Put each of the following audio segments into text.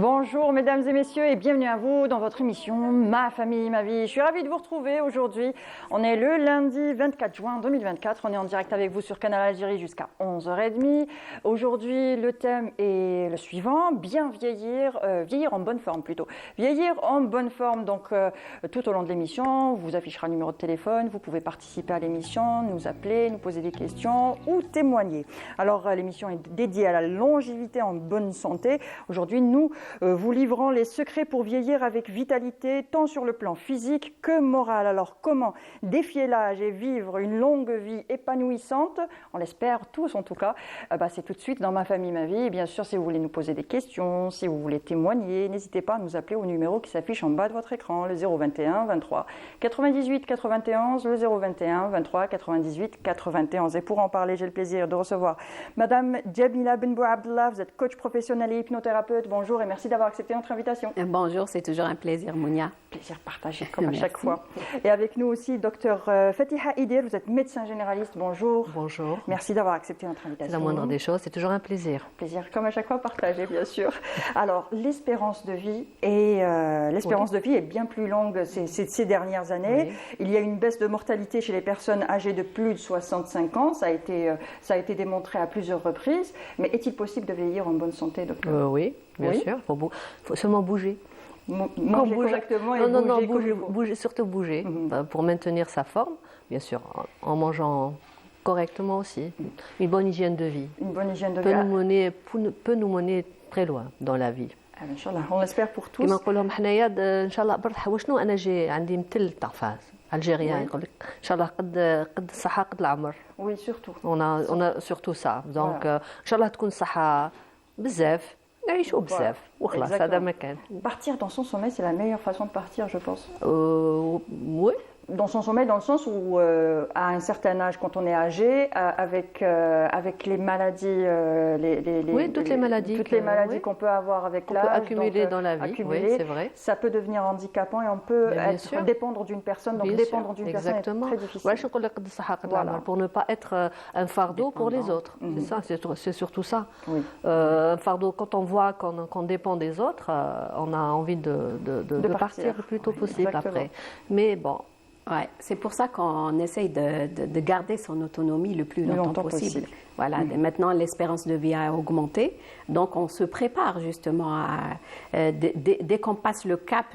Bonjour mesdames et messieurs et bienvenue à vous dans votre émission Ma famille, ma vie. Je suis ravie de vous retrouver aujourd'hui. On est le lundi 24 juin 2024. On est en direct avec vous sur Canal Algérie jusqu'à 11h30. Aujourd'hui, le thème est le suivant, bien vieillir, vieillir en bonne forme plutôt. Vieillir en bonne forme, donc tout au long de l'émission, on vous affichera le numéro de téléphone, vous pouvez participer à l'émission, nous appeler, nous poser des questions ou témoigner. Alors l'émission est dédiée à la longévité en bonne santé. Aujourd'hui, nous vous livrons les secrets pour vieillir avec vitalité, tant sur le plan physique que moral. Alors comment défier l'âge et vivre une longue vie épanouissante? On l'espère tous en tout cas. C'est tout de suite dans Ma famille, ma vie. Et bien sûr, si vous voulez nous poser des questions, si vous voulez témoigner, n'hésitez pas à nous appeler au numéro qui s'affiche en bas de votre écran, le 021 23 98 91, le 021 23 98 91. Et pour en parler, j'ai le plaisir de recevoir Madame Djamila Benbou Abdallah. Vous êtes coach professionnel et hypnothérapeute. Bonjour et merci d'avoir accepté notre invitation. Bonjour, c'est toujours un plaisir, Mounia. Plaisir partagé, comme à chaque fois. Et avec nous aussi, docteur Fatiha Idir, vous êtes médecin généraliste. Bonjour. Bonjour. Merci d'avoir accepté notre invitation. C'est la moindre des choses, c'est toujours un plaisir. Plaisir, comme à chaque fois, partagé, bien sûr. Alors, l'espérance de vie est bien plus longue ces dernières années. Oui. Il y a une baisse de mortalité chez les personnes âgées de plus de 65 ans. Ça a été démontré à plusieurs reprises. Mais est-il possible de vieillir en bonne santé, docteur? Oui. Bien sûr, il faut seulement bouger. Manger correctement et bouger, surtout bouger, pour maintenir sa forme, bien sûr, en mangeant correctement aussi. Une bonne hygiène de vie. Une bonne hygiène de vie. Peut nous mener très loin dans la vie. Inchallah, on l'espère pour tous. كما نقول لهم حنايا ان شاء الله برك وشنو انا جي عندي مثل تعرفها الجيريان يقول لك ان شاء الله قد الصحه قد العمر. Oui, surtout. On a surtout ça. Donc ان شاء الله تكون الصحه بزاف. نعيشوا بزاف وخلاص هذا ما كان. Partir dans son sommeil, c'est la meilleure façon de partir, je pense. Oui. Dans son sommeil, dans le sens où, à un certain âge, quand on est âgé, avec les maladies, toutes les maladies qu'on peut avoir avec l'âge, accumuler dans la vie, oui, c'est vrai. Ça peut devenir handicapant et on peut dépendre d'une personne. Donc dépendre d'une personne est très difficile. Voilà. Pour ne pas être un fardeau pour les autres. C'est ça, c'est surtout ça. Oui. Un fardeau, quand on voit qu'on dépend des autres, on a envie de partir le plus tôt possible après. Mais bon. Ouais, c'est pour ça qu'on essaye de garder son autonomie le plus longtemps possible. Voilà, maintenant l'espérance de vie a augmenté, donc on se prépare justement dès qu'on passe le cap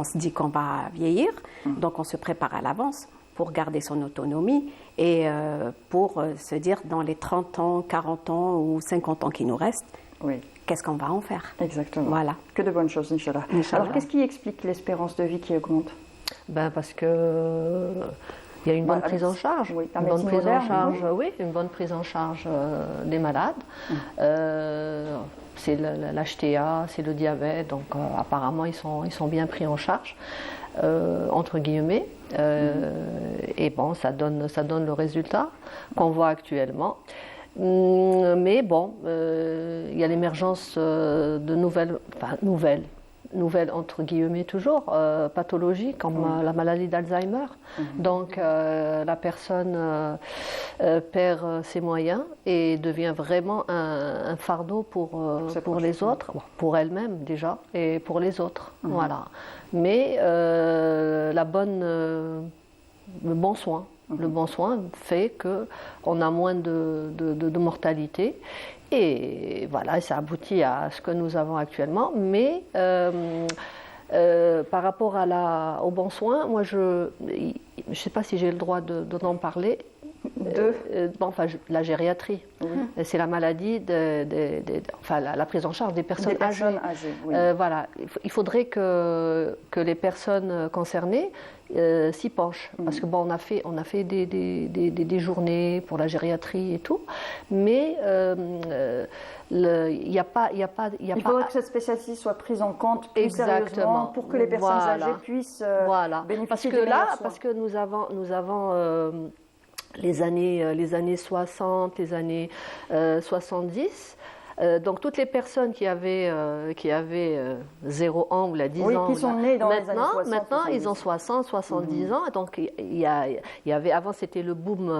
on se dit qu'on va vieillir, donc on se prépare à l'avance pour garder son autonomie et pour se dire dans les 30 ans, 40 ans ou 50 ans qui nous restent, qu'est-ce qu'on va en faire? Exactement. Voilà. Que de bonnes choses, Inch'Allah. Alors qu'est-ce qui explique l'espérance de vie qui augmente? Parce que il y a une bonne prise en charge, une bonne prise en charge des malades. C'est l'HTA, c'est le diabète, donc apparemment ils sont bien pris en charge entre guillemets. Et bon, ça donne le résultat qu'on voit actuellement. Mais bon, il y a l'émergence de nouvelles entre guillemets toujours, pathologies comme la maladie d'Alzheimer. Donc la personne perd ses moyens et devient vraiment un fardeau pour les autres, pour elle-même déjà et pour les autres. Voilà. Mais le bon soin. Le bon soin fait qu'on a moins de mortalité et voilà, ça aboutit à ce que nous avons actuellement. Mais par rapport au bon soin, moi je ne sais pas si j'ai le droit d'en parler. La gériatrie, c'est la maladie, la prise en charge des personnes âgées. Voilà, il faudrait que les personnes concernées s'y penchent, parce que on a fait des journées pour la gériatrie et tout, mais il faudrait que cette spécialité soit prise en compte plus sérieusement pour que les personnes âgées puissent bénéficier de meilleurs soins. Parce que nous avons les années 60, les années 70. Donc toutes les personnes qui avaient 0 ans ou 10 ans, qui sont nées dans les années 60, maintenant ils ont 60, 70 ans. Donc il y avait avant c'était le boom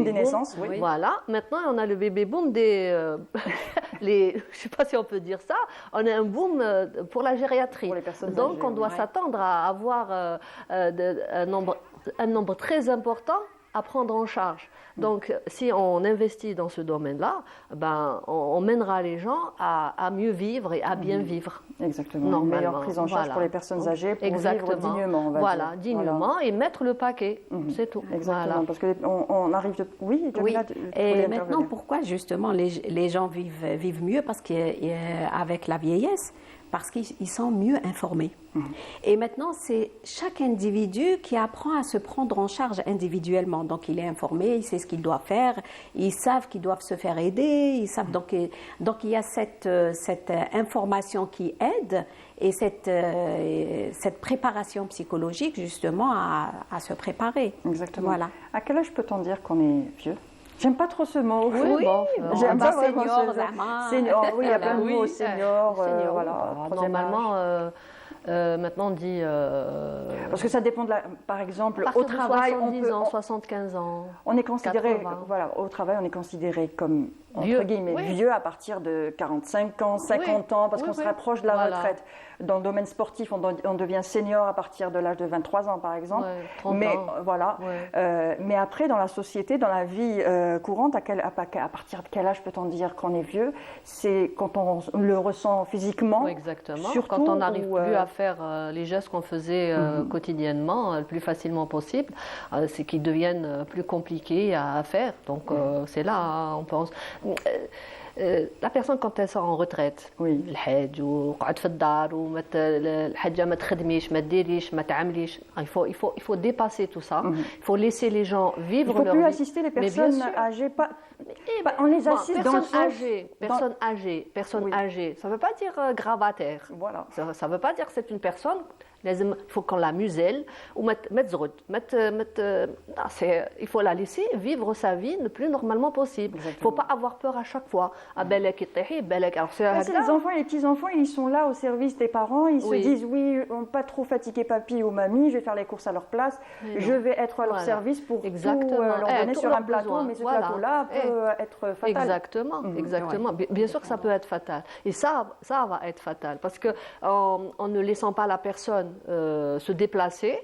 des naissances. Voilà. Maintenant on a le baby boom des je ne sais pas si on peut dire ça, on a un boom pour la gériatrie. Pour les personnes Donc âgées, on doit s'attendre à avoir un nombre très important à prendre en charge. Donc, si on investit dans ce domaine-là, ben, on mènera les gens à mieux vivre et à bien vivre. Exactement. Une meilleure prise en charge pour les personnes âgées pour vivre dignement, on va dire. Dignement et mettre le paquet, c'est tout. Exactement, parce qu'on arrive de... Oui, oui. Et maintenant, pourquoi justement les gens vivent mieux? Parce qu'avec la vieillesse, parce qu'ils sont mieux informés. Et maintenant, c'est chaque individu qui apprend à se prendre en charge individuellement. Donc, il est informé, il sait ce qu'il doit faire, ils savent qu'ils doivent se faire aider, ils savent. Donc il y a cette information qui aide et cette préparation psychologique, justement, à se préparer. Exactement. Voilà. À quel âge peut-on dire qu'on est vieux? J'aime pas trop ce mot. Oui, j'aime pas vraiment senior, oui, il y a plein de mots, senior, voilà. Normalement, maintenant on dit... Parce que ça dépend par exemple, au travail, 70 ans, 75 ans. On est considéré, 80. voilà, au travail, on est considéré comme entre guillemets vieux à partir de 45 ans, 50 ans, parce qu'on se rapproche de la retraite. Dans le domaine sportif, on devient senior à partir de l'âge de 23 ans, par exemple. 30 mais ans. voilà. Mais après, dans la société, dans la vie courante, à partir de quel âge peut-on dire qu'on est vieux? C'est quand on le ressent physiquement. Oui, exactement. Surtout, quand on n'arrive plus à faire les gestes qu'on faisait quotidiennement le plus facilement possible, c'est qu'ils deviennent plus compliqués à faire. Donc c'est là, on pense. La personne quand elle sort en retraite, الحاج وقعد في الدار الحاجه ما تخدميش ما ديريش ما تعمليش, il faut dépasser tout ça. Il faut laisser les gens vivre leur vie. Il ne faut plus assister les personnes âgées. On les assiste dans le sens... Personne âgée, ça ne veut pas dire gravataire. Voilà. Ça ne veut pas dire que c'est une personne. Il faut qu'on la muselle ou il faut la laisser vivre sa vie le plus normalement possible. Il ne faut pas avoir peur à chaque fois. Les enfants et les petits-enfants, ils sont là au service des parents. Ils se disent, oui, on ne pas trop fatiguer papy ou mamie, je vais faire les courses à leur place, je vais être à leur service pour tout leur donner sur un plateau, mais ce plateau-là peut être fatal. Exactement. Bien sûr que ça peut être fatal. Et ça va être fatal parce qu'en ne laissant pas la personne se déplacer,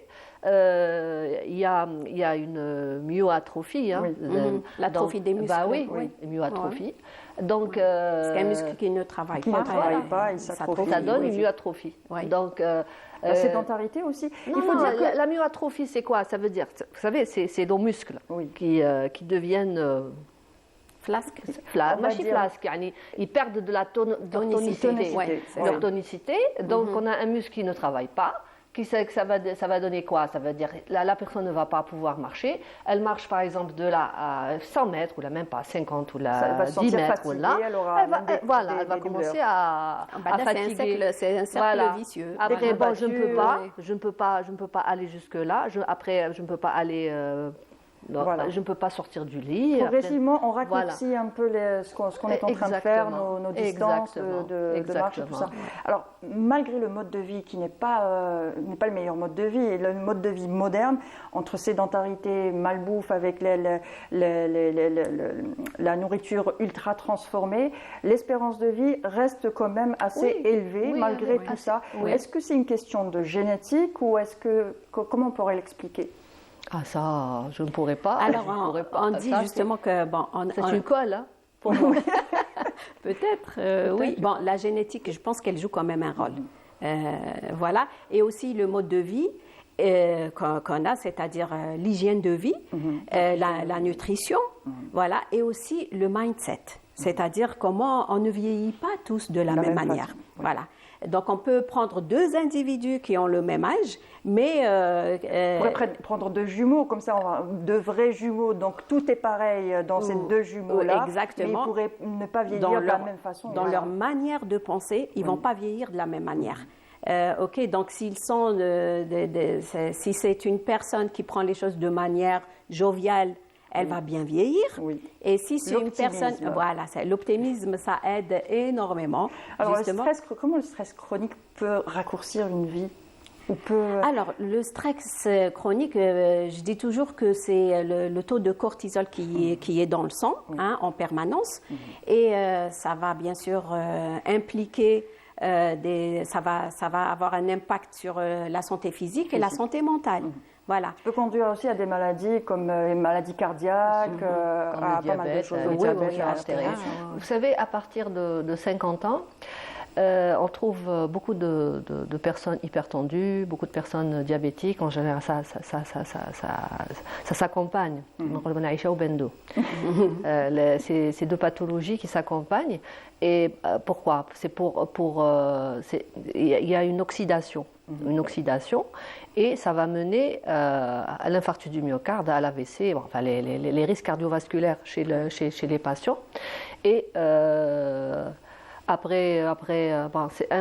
il y a une myoatrophie. L'atrophie des muscles. Une myoatrophie. Donc, c'est un muscle qui ne travaille pas. Ça donne une myoatrophie. Donc, la sédentarité aussi. Il faut dire que la myoatrophie, c'est quoi? Ça veut dire, vous savez, c'est nos muscles qui deviennent flasque. Ils perdent de la tonicité. Donc, on a un muscle qui ne travaille pas. Ça va donner quoi? Ça veut dire la personne ne va pas pouvoir marcher. Elle marche par exemple de là à 100 mètres, ou là même pas 50 ou là 10 mètres. Elle va commencer à fatiguer. C'est un cercle vicieux. Après, je ne peux pas aller jusque-là. Après, je ne peux pas aller... je ne peux pas sortir du lit. Progressivement, on raccourcit un peu ce qu'on est en train de faire, nos distances de marche et tout ça. Alors, malgré le mode de vie qui n'est pas le meilleur mode de vie, et le mode de vie moderne, entre sédentarité, malbouffe avec la nourriture ultra transformée, l'espérance de vie reste quand même assez élevée malgré tout ça. Est-ce que c'est une question de génétique ou comment on pourrait l'expliquer? Ah ça, je ne pourrais pas. Alors, on dit justement que... c'est une colle, hein, pour moi. Peut-être, oui. Bon, la génétique, je pense qu'elle joue quand même un rôle. Voilà. Et aussi le mode de vie qu'on a, c'est-à-dire l'hygiène de vie, la nutrition, voilà. Et aussi le mindset, c'est-à-dire comment on ne vieillit pas tous de la même manière. Voilà. Donc, on peut prendre deux individus qui ont le même âge, mais... on pourrait prendre deux jumeaux, comme ça, deux vrais jumeaux. Donc, tout est pareil dans ces deux jumeaux-là. Exactement. Mais ils pourraient ne pas vieillir de la même façon. Dans leur manière de penser, ils ne vont pas vieillir de la même manière. OK, donc s'ils sont... si c'est une personne qui prend les choses de manière joviale, elle va bien vieillir. Et si c'est une personne... Voilà, l'optimisme, ça aide énormément. Alors, comment le stress chronique peut raccourcir une vie? ou peut... Alors, le stress chronique, je dis toujours que c'est le taux de cortisol qui est dans le sang en permanence. Et ça va bien sûr impliquer, ça va avoir un impact sur la santé physique et la santé mentale. Voilà. Ça peut conduire aussi à des maladies comme les maladies cardiaques, comme à le pas mal de diabète, choses. le diabète, l'artère. Vous savez, à partir de 50 ans, on trouve beaucoup de personnes hypertendues, beaucoup de personnes diabétiques. En général, ça s'accompagne. Ces deux pathologies qui s'accompagnent. Et pourquoi? Il y a une oxydation. Et ça va mener à l'infarctus du myocarde, à l'AVC, enfin les risques cardiovasculaires chez les patients. Et un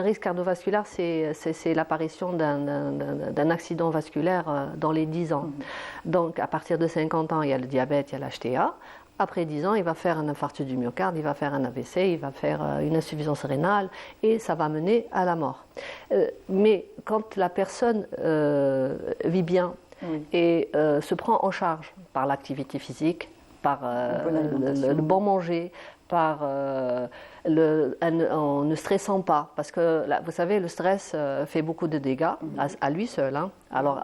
risque cardiovasculaire, c'est l'apparition d'un accident vasculaire dans les 10 ans. Donc, à partir de 50 ans, il y a le diabète, il y a l'HTA. Après 10 ans, il va faire un infarctus du myocarde, il va faire un AVC, il va faire une insuffisance rénale et ça va mener à la mort. Mais quand la personne vit bien et se prend en charge par l'activité physique, par le bon manger, en ne stressant pas, parce que vous savez, le stress fait beaucoup de dégâts à lui seul. Alors,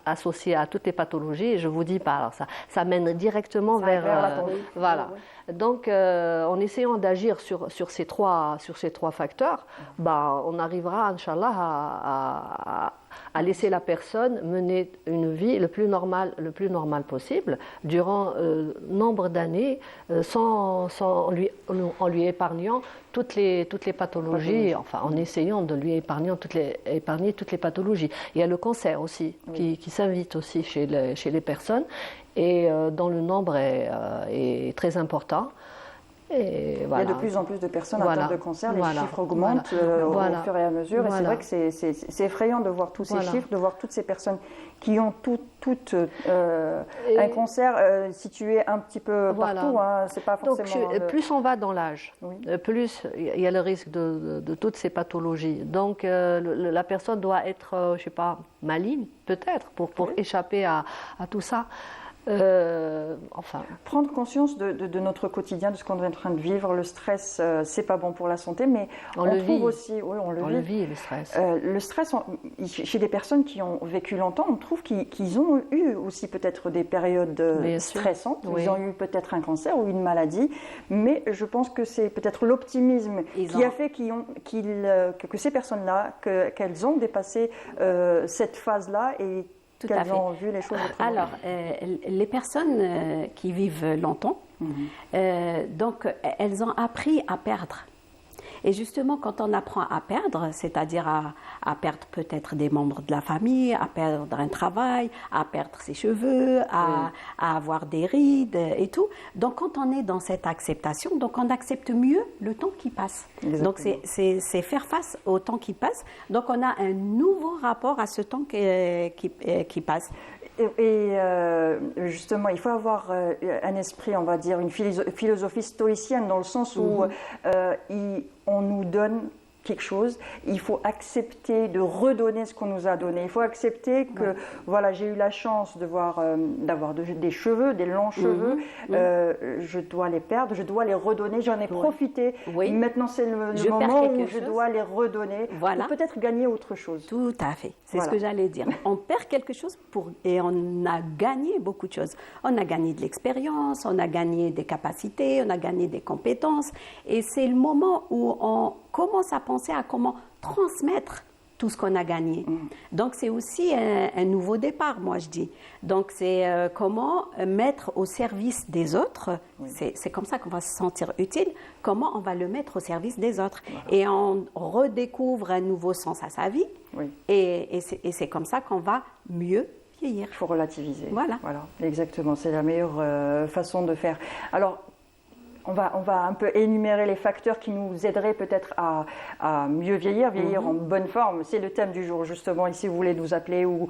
associé à toutes les pathologies, je vous dis pas. Alors ça mène directement vers la voilà. Donc, en essayant d'agir sur ces trois facteurs, on arrivera, Inch'Allah, à laisser la personne mener une vie le plus normal possible durant nombre d'années, en lui épargnant toutes les pathologies, enfin en essayant de lui épargner toutes les pathologies. Il y a le cancer aussi qui s'invite aussi chez les personnes et dont le nombre est très important. Et voilà. Il y a de plus en plus de personnes atteintes de cancer, les chiffres augmentent au fur et à mesure. Et c'est vrai que c'est effrayant de voir tous ces chiffres, de voir toutes ces personnes qui ont toutes un cancer situé un petit peu partout. C'est pas forcément. Donc, plus on va dans l'âge, plus il y a le risque de toutes ces pathologies. Donc la personne doit être, je sais pas, maligne peut-être pour échapper à tout ça. Prendre conscience de notre quotidien, de ce qu'on est en train de vivre. Le stress, c'est pas bon pour la santé, mais on le trouve aussi. Oui, on le vit, le stress. Le stress, chez des personnes qui ont vécu longtemps, on trouve qu'ils ont eu aussi peut-être des périodes stressantes. Ils ont eu peut-être un cancer ou une maladie, mais je pense que c'est peut-être l'optimisme qui a fait que ces personnes-là, qu'elles ont dépassé cette phase-là et qu'elles ont vu les choses autrement. Alors, les personnes qui vivent longtemps, donc elles ont appris à perdre. Et justement, quand on apprend à perdre, c'est-à-dire à perdre peut-être des membres de la famille, à perdre un travail, à perdre ses cheveux, à avoir des rides et tout. Donc, quand on est dans cette acceptation, donc on accepte mieux le temps qui passe. Exactement. Donc, c'est faire face au temps qui passe. Donc, on a un nouveau rapport à ce temps qui passe. Et justement, il faut avoir un esprit, on va dire, une philosophie stoïcienne dans le sens où on nous donne quelque chose, il faut accepter de redonner ce qu'on nous a donné. Il faut accepter que, voilà, j'ai eu la chance d'avoir des cheveux, des longs cheveux, je dois les perdre, je dois les redonner, j'en ai profité. Oui. Maintenant, c'est le moment où je dois les redonner pour peut-être gagner autre chose. Tout à fait, c'est ce que j'allais dire. On perd quelque chose et on a gagné beaucoup de choses. On a gagné de l'expérience, on a gagné des capacités, on a gagné des compétences et c'est le moment où on commence à penser à comment transmettre tout ce qu'on a gagné. Donc, c'est aussi un nouveau départ, moi, je dis. Donc, c'est comment mettre au service des autres, c'est comme ça qu'on va se sentir utile, comment on va le mettre au service des autres. Et on redécouvre un nouveau sens à sa vie, et c'est comme ça qu'on va mieux vieillir. Il faut relativiser. Voilà, exactement, c'est la meilleure façon de faire. Alors, on va un peu énumérer les facteurs qui nous aideraient peut-être à mieux vieillir en bonne forme. C'est le thème du jour, justement. Et si vous voulez nous appeler ou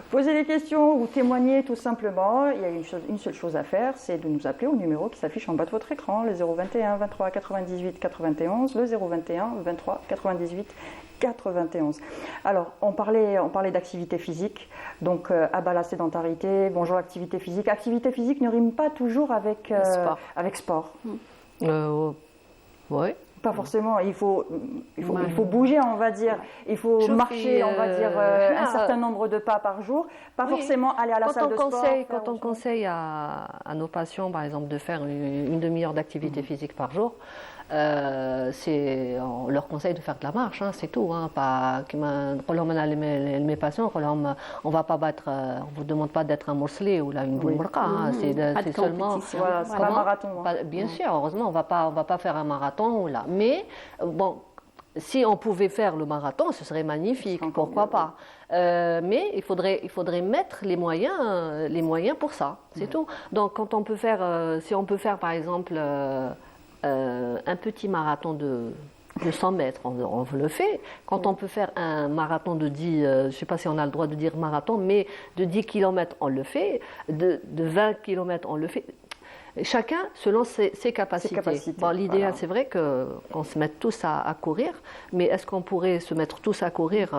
poser des questions ou témoigner tout simplement, il y a une seule chose à faire, c'est de nous appeler au numéro qui s'affiche en bas de votre écran, le 021 23 98 91, le 021 23 98 91. Alors, on parlait d'activité physique, donc à bas la sédentarité, bonjour l'activité physique. Activité physique ne rime pas toujours avec sport. Oui. Pas forcément, il faut bouger, on va dire. Il faut marcher, on va dire, un certain nombre de pas par jour. Pas forcément aller à la salle de sport. Quand on conseille à nos patients, par exemple, de faire une demi-heure d'activité physique par jour, on leur conseille de faire de la marche, hein, c'est tout. Hein, pas, mes patients, on va pas battre, on vous demande pas d'être un morcelé ou là une boulmarka. Hein, c'est seulement. Voilà, c'est pas un marathon. Hein. Bien sûr, heureusement, on va pas faire un marathon ou là. Mais bon, si on pouvait faire le marathon, ce serait magnifique. Pourquoi pas? Mais il faudrait mettre les moyens pour ça. C'est tout. Donc, quand on peut faire, si on peut faire par exemple un petit marathon de 100 mètres, on le fait. Quand on peut faire un marathon de 10, je ne sais pas si on a le droit de dire marathon, mais de 10 km, on le fait. De 20 km, on le fait. Chacun selon ses capacités. Bon, l'idéal, c'est vrai qu'on se mette tous à courir, mais est-ce qu'on pourrait se mettre tous à courir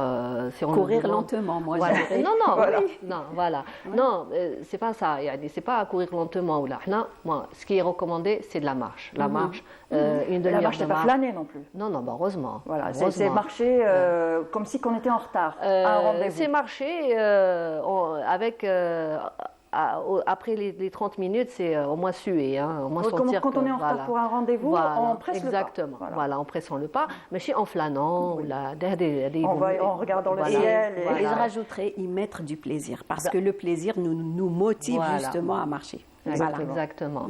si on courir lentement, moi voilà. je dirais. Non, voilà. Oui. Non, voilà. Ouais. Non, c'est pas ça. C'est pas à courir lentement ou là. Non, moi, ce qui est recommandé, c'est de la marche. La marche, une demi-heure. La marche, c'est pas flâner non plus. Non, heureusement. Voilà, c'est marcher comme si on était en retard à un rendez-vous. C'est marcher avec. Après les 30 minutes, c'est au moins suer, hein, au moins sentir quand on est en retard pour un rendez-vous, on presse le pas. Exactement, voilà, en pressant le pas, mais en flânant, en regardant le ciel. Et je rajouterais y mettre du plaisir, parce que le plaisir nous motive justement à marcher. Voilà. Exactement.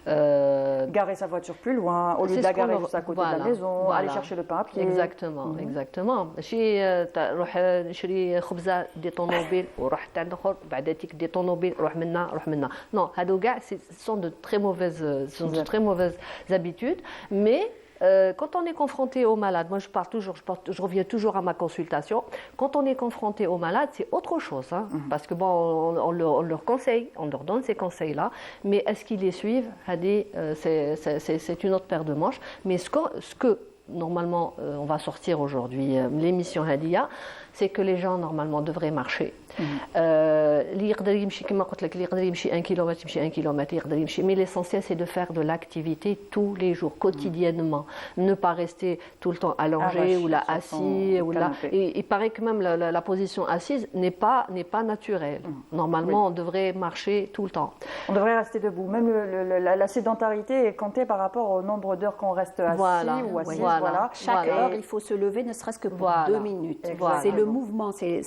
Garer sa voiture plus loin, au lieu de la garer juste à côté de la maison, aller chercher le pain à pied. Exactement. ماشي روح نشري خبزه دي طونوبيل وروح عند اخر بعد تيك دي طونوبيل روح منا non هادو كاع sont de très mauvaises habitudes, mais quand on est confronté aux malades, moi je reviens toujours à ma consultation. Quand on est confronté aux malades, c'est autre chose, hein, parce que bon, on leur conseille, on leur donne ces conseils-là, mais est-ce qu'ils les suivent? C'est une autre paire de manches. Mais ce que normalement on va sortir aujourd'hui, l'émission Hadia, c'est que les gens normalement devraient marcher. اللي يقدر يمشي كما قلت لك اللي يقدر يمشي 1 كيلومتر يمشي 1 كيلومتر يقدر يمشي, mais l'essentiel c'est de faire de l'activité tous les jours, quotidiennement, ne pas rester tout le temps allongé ou là assis ou là. Il paraît que même la position assise n'est pas naturelle. Normalement on devrait marcher tout le temps. On devrait rester debout. Même la sédentarité est comptée par rapport au nombre d'heures qu'on reste assis ou assise. Voilà. Chaque heure il faut se lever ne serait-ce que pour 2 minutes. C'est le mouvement, c'est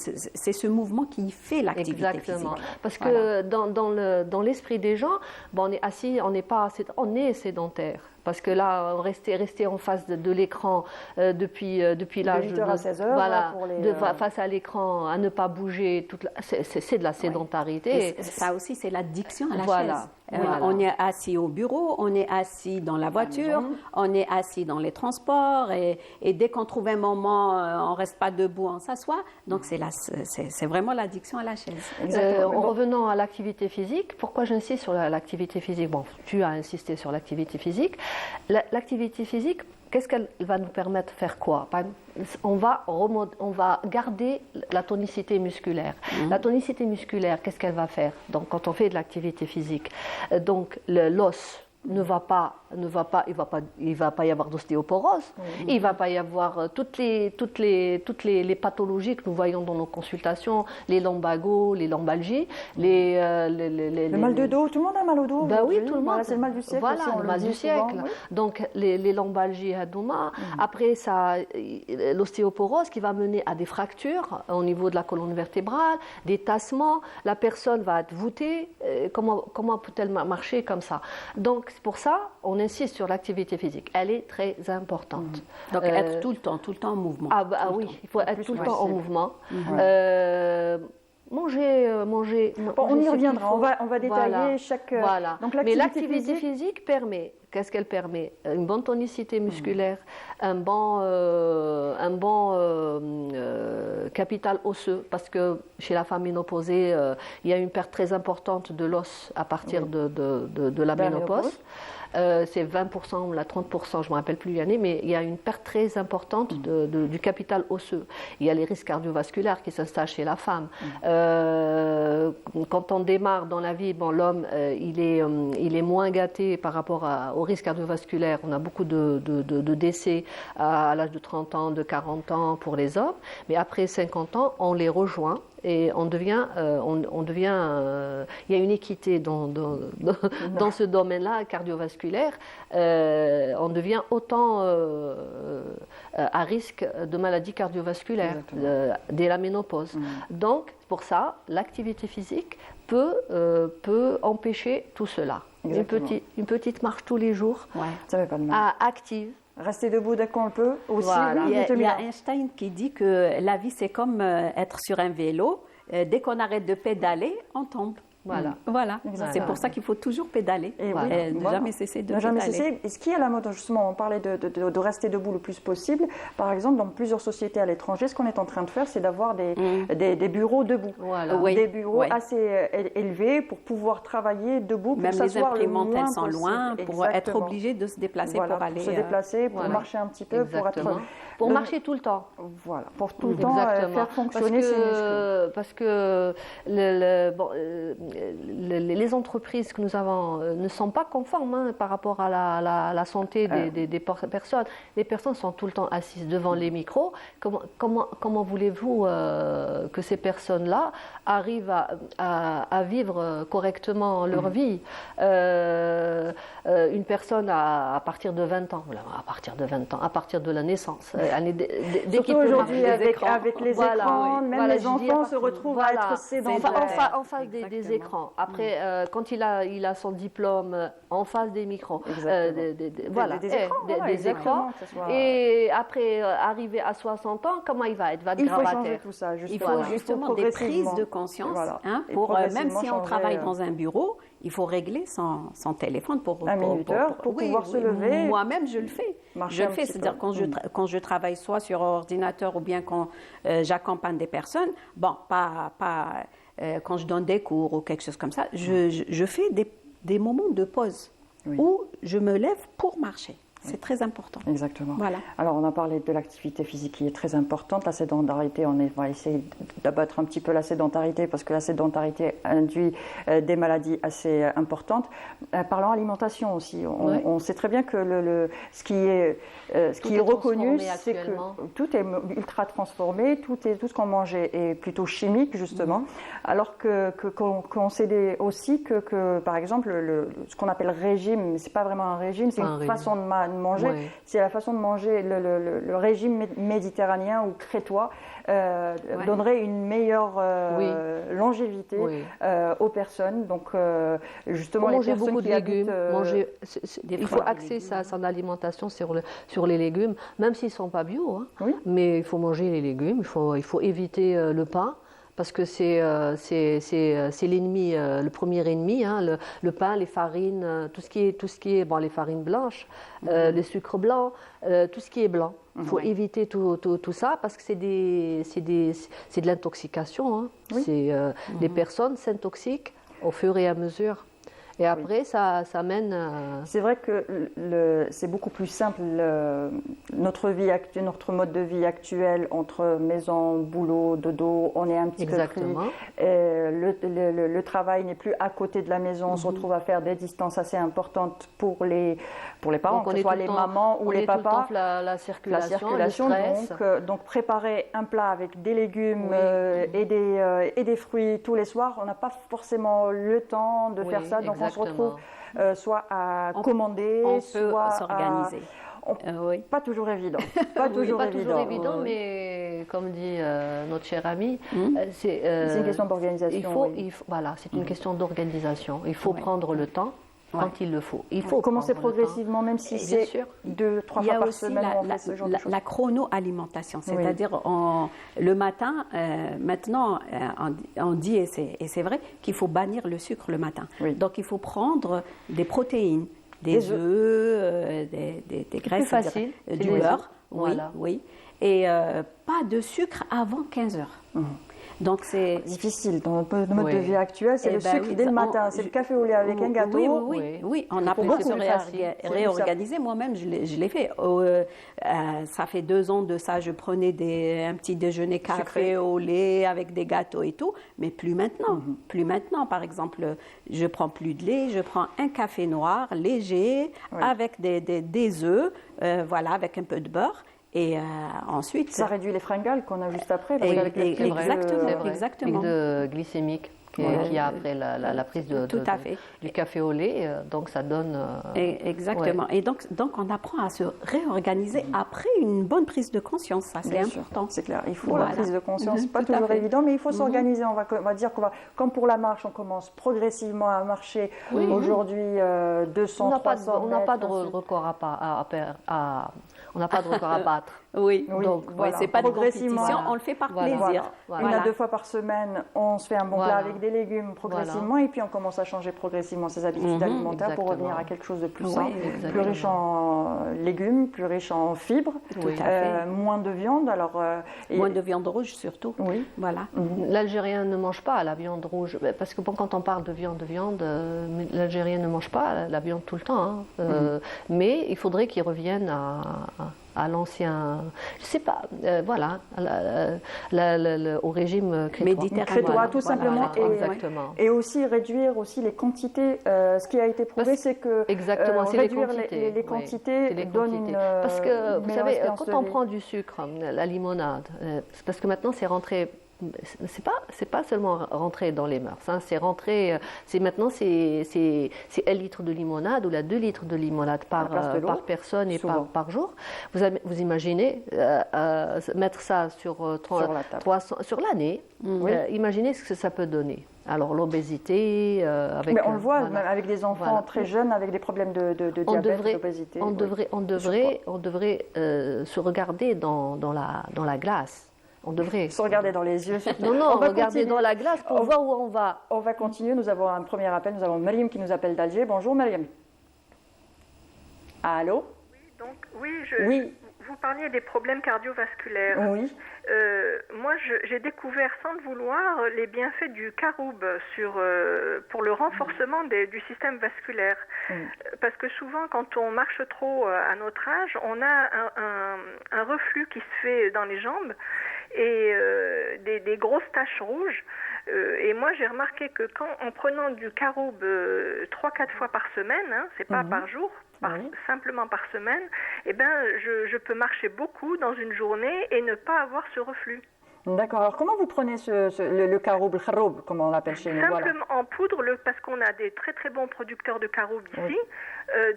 ce mouvement qui fait l'activité physique. Parce que dans l'esprit des gens, on est assis, on est sédentaire. Parce que là, rester en face de l'écran depuis l'âge de 8h à 16h, face à l'écran, à ne pas bouger, c'est de la sédentarité. Et ça aussi, c'est l'addiction à la chaise. On est assis au bureau, on est assis dans la voiture, on est assis dans les transports, et dès qu'on trouve un moment, on ne reste pas debout, on s'assoit. Donc c'est vraiment l'addiction à la chaise. En revenant à l'activité physique, pourquoi j'insiste sur l'activité physique? Bon, tu as insisté sur l'activité physique. L'activité physique, qu'est-ce qu'elle va nous permettre de faire quoi? On va garder la tonicité musculaire. La tonicité musculaire, qu'est-ce qu'elle va faire? Donc, quand on fait de l'activité physique, donc l'os il va pas y avoir d'ostéoporose, il va pas y avoir toutes les pathologies que nous voyons dans nos consultations, les lumbagos, les lombalgies, le mal de dos, tout le monde a mal au dos. Ben oui, tout le monde. Voilà, c'est le mal du siècle. Voilà, le mal du siècle. Souvent, oui. Donc les lombalgies Hadouma, après ça, l'ostéoporose qui va mener à des fractures au niveau de la colonne vertébrale, des tassements, la personne va être voûtée, comment peut-elle marcher comme ça? Donc c'est pour ça on insiste sur l'activité physique, elle est très importante. Donc être tout le temps en mouvement. Oui, il faut être tout le temps en mouvement. Manger. Bon, on y reviendra. On va détailler chaque. Voilà. Donc, mais l'activité physique permet qu'est-ce qu'elle permet? Une bonne tonicité musculaire, un bon capital osseux, parce que chez la femme ménopausée, il y a une perte très importante de l'os à partir de la ménopause. C'est 20% ou la 30%, je ne me rappelle plus l'année, mais il y a une perte très importante du capital osseux. Il y a les risques cardiovasculaires qui s'installent chez la femme. Quand on démarre dans la vie, bon, l'homme, il est moins gâté par rapport aux risques cardiovasculaires. On a beaucoup de décès à l'âge de 30 ans, de 40 ans pour les hommes, mais après 50 ans, on les rejoint. Et il y a une équité dans ce domaine-là cardiovasculaire. On devient autant à risque de maladies cardiovasculaires dès la ménopause. Donc, pour ça, l'activité physique peut empêcher tout cela. Une petite marche tous les jours, ça fait pas de mal. Active. Rester debout dès qu'on le peut aussi. Voilà. Oui, Il y a Einstein qui dit que la vie, c'est comme être sur un vélo. Dès qu'on arrête de pédaler, on tombe. Voilà. C'est pour ça qu'il faut toujours pédaler. Et ne jamais cesser de pédaler. Cesser. Et ce qui est à la mode, justement, on parlait de rester debout le plus possible. Par exemple, dans plusieurs sociétés à l'étranger, ce qu'on est en train de faire, c'est d'avoir des bureaux debout. Des bureaux assez élevés pour pouvoir travailler debout. Pour même les imprimantes, elles sont possible. loin pour être obligés de se déplacer pour aller... Pour se déplacer, pour marcher un petit peu, pour marcher tout le temps. Voilà, pour tout le temps faire fonctionner ces muscles. Parce que les entreprises que nous avons ne sont pas conformes par rapport à la santé des personnes. Les personnes sont tout le temps assises devant les micros. Comment voulez-vous que ces personnes-là arrivent à vivre correctement leur vie? Une personne à partir de 20 ans, à partir de la naissance. Surtout aujourd'hui avec les écrans, même les enfants se retrouvent à être sédentaires. En face des écrans. Après, quand il a son diplôme, en face des micros. Des écrans. Et après, arrivé à 60 ans, comment il va être? Il faut changer tout ça, justement. Il faut justement des prises de conscience. Pour, même si on travaille dans un bureau, il faut régler son téléphone pour pouvoir se lever. Moi-même, je le fais. C'est-à-dire quand je travaille soit sur ordinateur ou bien quand j'accompagne des personnes, quand je donne des cours ou quelque chose comme ça, je fais des moments de pause où je me lève pour marcher. C'est très important. Exactement. Voilà. Alors, on a parlé de l'activité physique qui est très importante. La sédentarité, on va essayer d'abattre un petit peu la sédentarité parce que la sédentarité induit des maladies assez importantes. Parlons alimentation aussi. On sait très bien que ce qui est reconnu, c'est que tout est ultra transformé, tout ce qu'on mange est plutôt chimique, justement. Alors qu'on sait aussi que, par exemple, ce qu'on appelle régime, c'est pas vraiment un régime, c'est une façon de manger, c'est la façon de manger. Le régime méditerranéen ou crétois donnerait une meilleure longévité aux personnes. Donc, justement, manger beaucoup de légumes. Il faut axer son alimentation sur les légumes, même s'ils ne sont pas bio. Mais il faut manger les légumes, il faut éviter le pain. Parce que c'est l'ennemi, le premier ennemi, le pain, les farines, tout ce qui est les farines blanches, les sucres blancs, tout ce qui est blanc. Il faut éviter tout ça parce que c'est de l'intoxication. Les personnes s'intoxiquent au fur et à mesure. Et après, ça mène à... C'est vrai que c'est beaucoup plus simple, notre mode de vie actuel, entre maison, boulot, dodo, on est un petit peu pris. Le travail n'est plus à côté de la maison, on se retrouve à faire des distances assez importantes pour les parents, que ce soit les mamans ou les papas. La circulation, le stress. Donc préparer un plat avec des légumes et des fruits tous les soirs, on n'a pas forcément le temps de faire ça. Donc on se retrouve soit à commander, soit à s'organiser. Pas toujours évident. Pas toujours évident, mais comme dit notre cher ami, c'est une question d'organisation. C'est une question d'organisation. Il faut prendre le temps. Quand il le faut. Il faut commencer progressivement, même si c'est 2-3 fois par semaine. Il y a aussi la chrono-alimentation, c'est-à-dire le matin, maintenant, on dit, et c'est vrai, qu'il faut bannir le sucre le matin. Donc il faut prendre des protéines des œufs, des graisses, plus facile, du les beurre, œufs. oui, Voilà. oui, et pas de sucre avant 15 heures. Donc c'est difficile dans notre mode Oui. de vie actuel, c'est Eh le ben sucre oui, dès le on- matin, c'est le café au lait avec un gâteau. Oui, Oui. oui. On a faut pu beaucoup se plus facile. C'est réorganiser. Moi-même, je l'ai fait. Ça fait 2 ans de ça, je prenais un petit déjeuner café Sucré. au lait avec des gâteaux et tout, mais plus maintenant. Plus maintenant. Par exemple, je prends plus de lait, je prends un café noir léger Oui. avec des œufs, voilà, avec un peu de beurre. Et ensuite, Ça réduit les fringales qu'on a juste après. Parce Et- qu'avec le et- pic de- exactement. C'est vrai. Exactement. Pic de glycémique qu'il y a après la prise Tout à fait. du café au lait, donc ça donne... Exactement. Et donc, on apprend à se réorganiser après une bonne prise de conscience. Ça, c'est Bien sûr, important. c'est clair. Il faut Voilà. la prise de conscience, pas Tout à toujours fait. évident, mais il faut s'organiser. On va dire qu'on va, comme pour la marche, on commence progressivement à marcher. Aujourd'hui, 200, On n'a pas, 300 on n'a pas de mètres, ensuite. record on n'a pas de record à battre. Oui, Oui, donc voilà. c'est pas de Progressivement, compétition, voilà. on le fait par Voilà. plaisir. Voilà. Une à 2 fois par semaine, on se fait un bon Voilà. plat avec des légumes progressivement et puis on commence à changer progressivement ses habitudes alimentaires pour exactement. revenir à quelque chose de plus Oui, sain, plus exactement. riche en légumes, plus riche en fibres, Tout à fait. moins de viande. Alors, Moins de viande rouge surtout. Oui. Voilà. L'Algérien ne mange pas la viande rouge, parce que bon, quand on parle de viande, l'Algérien ne mange pas la viande tout le temps, hein. Mais il faudrait qu'il revienne à l'ancien, je sais pas, voilà, au régime crétois. Méditerranéen. Crétois, Voilà, tout voilà, simplement. voilà, exactement. Et aussi réduire aussi les quantités. Ce qui a été prouvé, c'est que Exactement, c'est les réduire quantités. les oui, quantités c'est les donne quantités. une Parce que, vous meilleure savez, espérance quand de on vie. prend du sucre, la limonade, c'est parce que maintenant c'est rentré. C'est pas seulement rentrer dans les mœurs, hein, c'est rentré. Maintenant c'est 1 litre de limonade ou 2 litres de limonade À la place de l'eau, par personne et souvent. par jour. Vous imaginez mettre ça sur la table. 300 sur l'année. Imaginez ce que ça peut donner. Alors l'obésité, avec. Mais on le voit, voilà. même avec des enfants Voilà. très jeunes, avec des problèmes de diabète, d'obésité. On Oui. devrait se regarder dans la glace. On devrait. Se regarder dans les yeux. surtout. Non, On va regarder continuer. dans la glace pour voir où on va. On va continuer. Nous avons un premier appel. Nous avons Mariam qui nous appelle d'Alger. Bonjour Mariam. Allô? Oui. Vous parliez des problèmes cardiovasculaires. Oui. Moi, j'ai découvert sans le vouloir les bienfaits du caroube pour le renforcement du système vasculaire. Parce que souvent, quand on marche trop à notre âge, on a un reflux qui se fait dans les jambes et des grosses taches rouges. Et moi, j'ai remarqué que en prenant du caroube 3-4 fois par semaine, hein, c'est pas par jour, simplement par semaine, eh ben, je peux marcher beaucoup dans une journée et ne pas avoir ce reflux. D'accord. Alors, comment vous prenez le caroube, le kharoub, comme on l'appelle chez nous? Simplement en poudre, parce qu'on a des très très bons producteurs de caroube ici.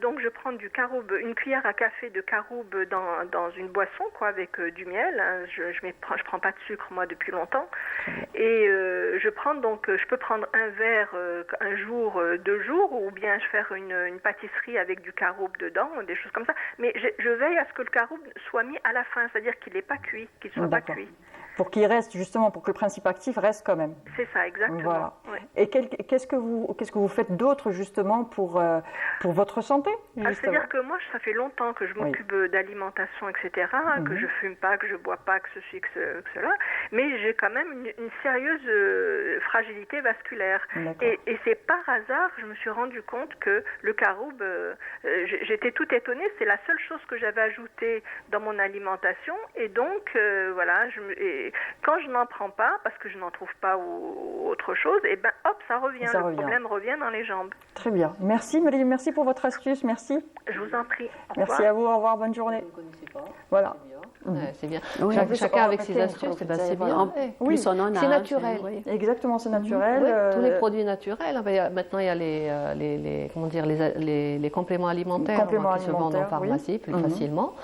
Donc, je prends du caroube, une cuillère à café de caroube dans une boisson, quoi, avec du miel. Hein. Je prends pas de sucre, moi, depuis longtemps. Et je peux prendre un verre un jour, 2 jours, ou bien je faire une pâtisserie avec du caroube dedans, des choses comme ça. Mais je veille à ce que le caroube soit mis à la fin, c'est-à-dire qu'il n'est pas cuit, qu'il soit pas cuit. Pour qu'il reste, justement, pour que le principe actif reste quand même. C'est ça, exactement. Voilà. Ouais. Et qu'est-ce que vous faites d'autre, justement, pour votre santé, C'est-à-dire que moi, ça fait longtemps que je m'occupe d'alimentation, etc., que je fume pas, que je bois pas, que ceci, que cela, mais j'ai quand même une sérieuse fragilité vasculaire. Et c'est par hasard, je me suis rendu compte que le caroube, j'étais tout étonnée, c'est la seule chose que j'avais ajoutée dans mon alimentation, et donc, voilà, quand je n'en prends pas, parce que je n'en trouve pas ou autre chose, et ben hop, ça revient. Le problème revient dans les jambes. Très bien. Merci Marie, merci pour votre astuce, merci. Je vous en prie. Merci à vous, au revoir, bonne journée. Vous ne connaissez pas. Voilà. C'est bien. Oui. Chacun avec ses astuces, c'est bien. Plus on en a, C'est naturel. Exactement, c'est naturel. Oui, tous les produits naturels. Maintenant, il y a les compléments alimentaires qui se vendent en pharmacie plus facilement.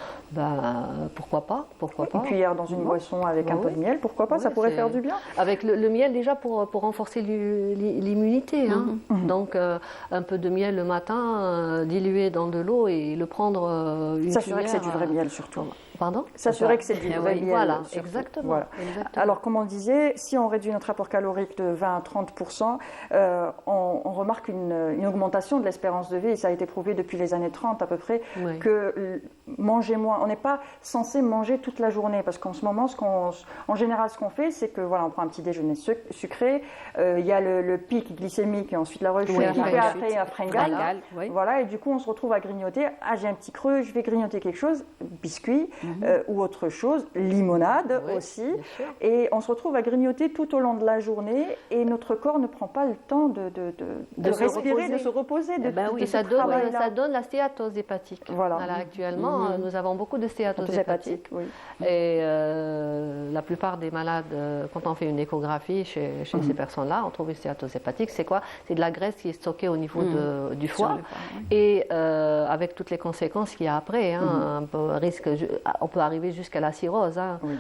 Pourquoi pas? Une cuillère dans une boisson avec un peu de miel, pourquoi pas? Ça pourrait faire du bien. Avec le miel déjà pour renforcer l'immunité. Hein. Donc un peu de miel le matin, dilué dans de l'eau et le prendre une cuillère. S'assurer que c'est du vrai miel surtout. Pardon? S'assurer que c'est du vrai Oui, miel. voilà, surtout. exactement, Voilà. exactement. Alors, comme on disait, si on réduit notre apport calorique de 20 à 30%, on remarque une augmentation de l'espérance de vie. Et ça a été prouvé depuis les années 30 à peu près, Oui. que manger moins, on n'est pas censé manger toute la journée. Parce qu'en ce moment, en général, ce qu'on fait, c'est que voilà, on prend un petit déjeuner sucré, il y a le pic glycémique et ensuite la rechute, Oui, qui la fait rechute. après un fringale. Fringale, oui. Voilà, et du coup, on se retrouve à grignoter. Ah, j'ai un petit creux, je vais grignoter quelque chose, biscuit ou autre chose, limonade Oui, aussi. bien sûr. Et on se retrouve à grignoter tout au long de la journée et notre corps ne prend pas le temps de se respirer, reposer. de se reposer. Eh ben oui, ce ça travail-là. donne la stéatose hépatique. Voilà. Actuellement, nous avons beaucoup de stéatose Stéatose hépatique. hépatique, oui. Et la plupart des malades, quand on fait une échographie chez ces personnes-là, on trouve une stéatose hépatique. C'est quoi? C'est de la graisse qui est stockée au niveau du foie. Et avec toutes les conséquences qu'il y a après, hein, on peut arriver jusqu'à la cirrhose. Hein. Oui.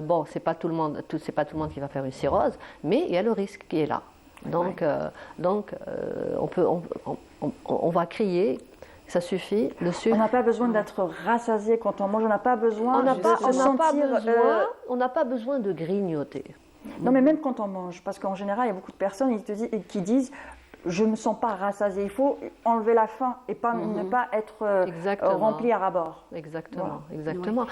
Bon, c'est pas tout le monde qui va faire une cirrhose, mais il y a le risque qui est là. Donc, on va crier. Ça suffit. Le sucre. On n'a pas besoin d'être rassasié quand on mange, on n'a pas besoin On n'a de pas, se on n'a pas sentir... besoin, on n'a pas besoin de grignoter. Non, mais même quand on mange, parce qu'en général, il y a beaucoup de personnes qui disent je ne me sens pas rassasié. Il faut enlever la faim et ne pas être Exactement. rempli à ras-bord. Exactement, Voilà. exactement.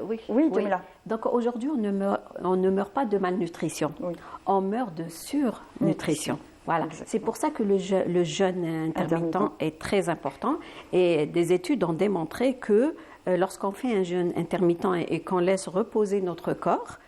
Oui. Oui, Jamila. Donc aujourd'hui, on ne meurt pas de malnutrition, Oui. on meurt de surnutrition. Voilà. C'est pour ça que le jeûne intermittent est très important. Et des études ont démontré que lorsqu'on fait un jeûne intermittent et qu'on laisse reposer notre corps,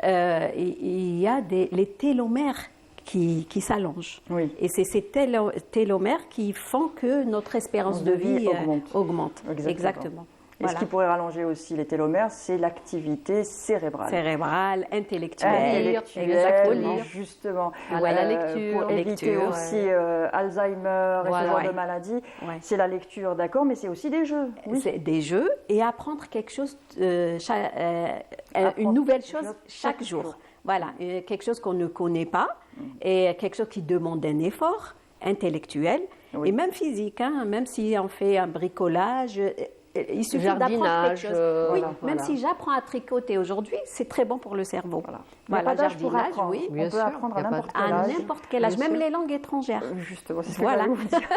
il y a les télomères qui s'allongent. Oui. Et c'est ces télomères qui font que notre espérance de vie augmente. Exactement. Et ce qui pourrait rallonger aussi les télomères, c'est l'activité cérébrale. Cérébrale, intellectuelle. Exactement, justement. Voilà, la lecture. Pour éviter aussi Alzheimer et ce genre de maladies. Ouais. C'est la lecture, d'accord, mais c'est aussi des jeux. Oui. C'est des jeux et apprendre quelque chose, une nouvelle chose chaque jour. Voilà, quelque chose qu'on ne connaît pas et quelque chose qui demande un effort intellectuel et même physique, hein, même si on fait un bricolage. Il suffit d'apprendre quelque chose. Même si j'apprends à tricoter aujourd'hui, c'est très bon pour le cerveau. Voilà, le jardinage, oui. Bien On peut sûr, apprendre à n'importe quel À âge. n'importe quel âge, même les langues étrangères. Justement, c'est ce que Voilà. j'allais vous dire.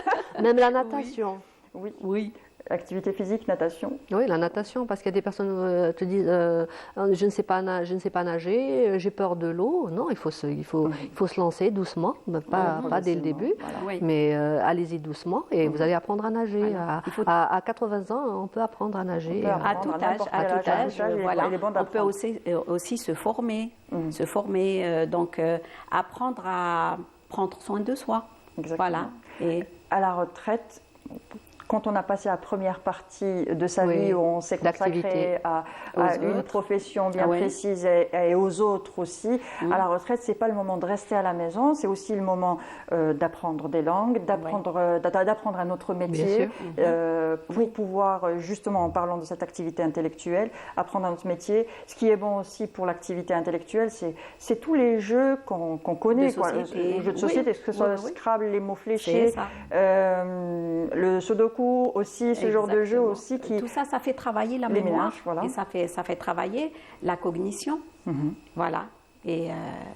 Même la natation. Oui. Activité physique, natation. Oui, la natation, parce qu'il y a des personnes qui te disent je ne sais pas nager, j'ai peur de l'eau. Non, il faut se lancer doucement, pas dès le début, mais allez-y doucement et vous allez apprendre à nager. À 80 ans, on peut apprendre à nager. À tout âge, voilà. On peut aussi se former, donc apprendre à prendre soin de soi. Exactement. Voilà. Et à la retraite, quand on a passé la première partie de sa vie où on s'est consacré à une profession bien précise et aux autres aussi, à la retraite, c'est pas le moment de rester à la maison, c'est aussi le moment d'apprendre des langues, d'apprendre un autre métier, pour pouvoir, justement, en parlant de cette activité intellectuelle, apprendre un autre métier. Ce qui est bon aussi pour l'activité intellectuelle, c'est tous les jeux qu'on connaît, les jeux de société, que ce soit le Scrabble, les mots fléchés, le Sudoku aussi, ce genre de jeu aussi qui... Tout ça, ça fait travailler la mémoire et ça fait travailler la cognition. Voilà. Et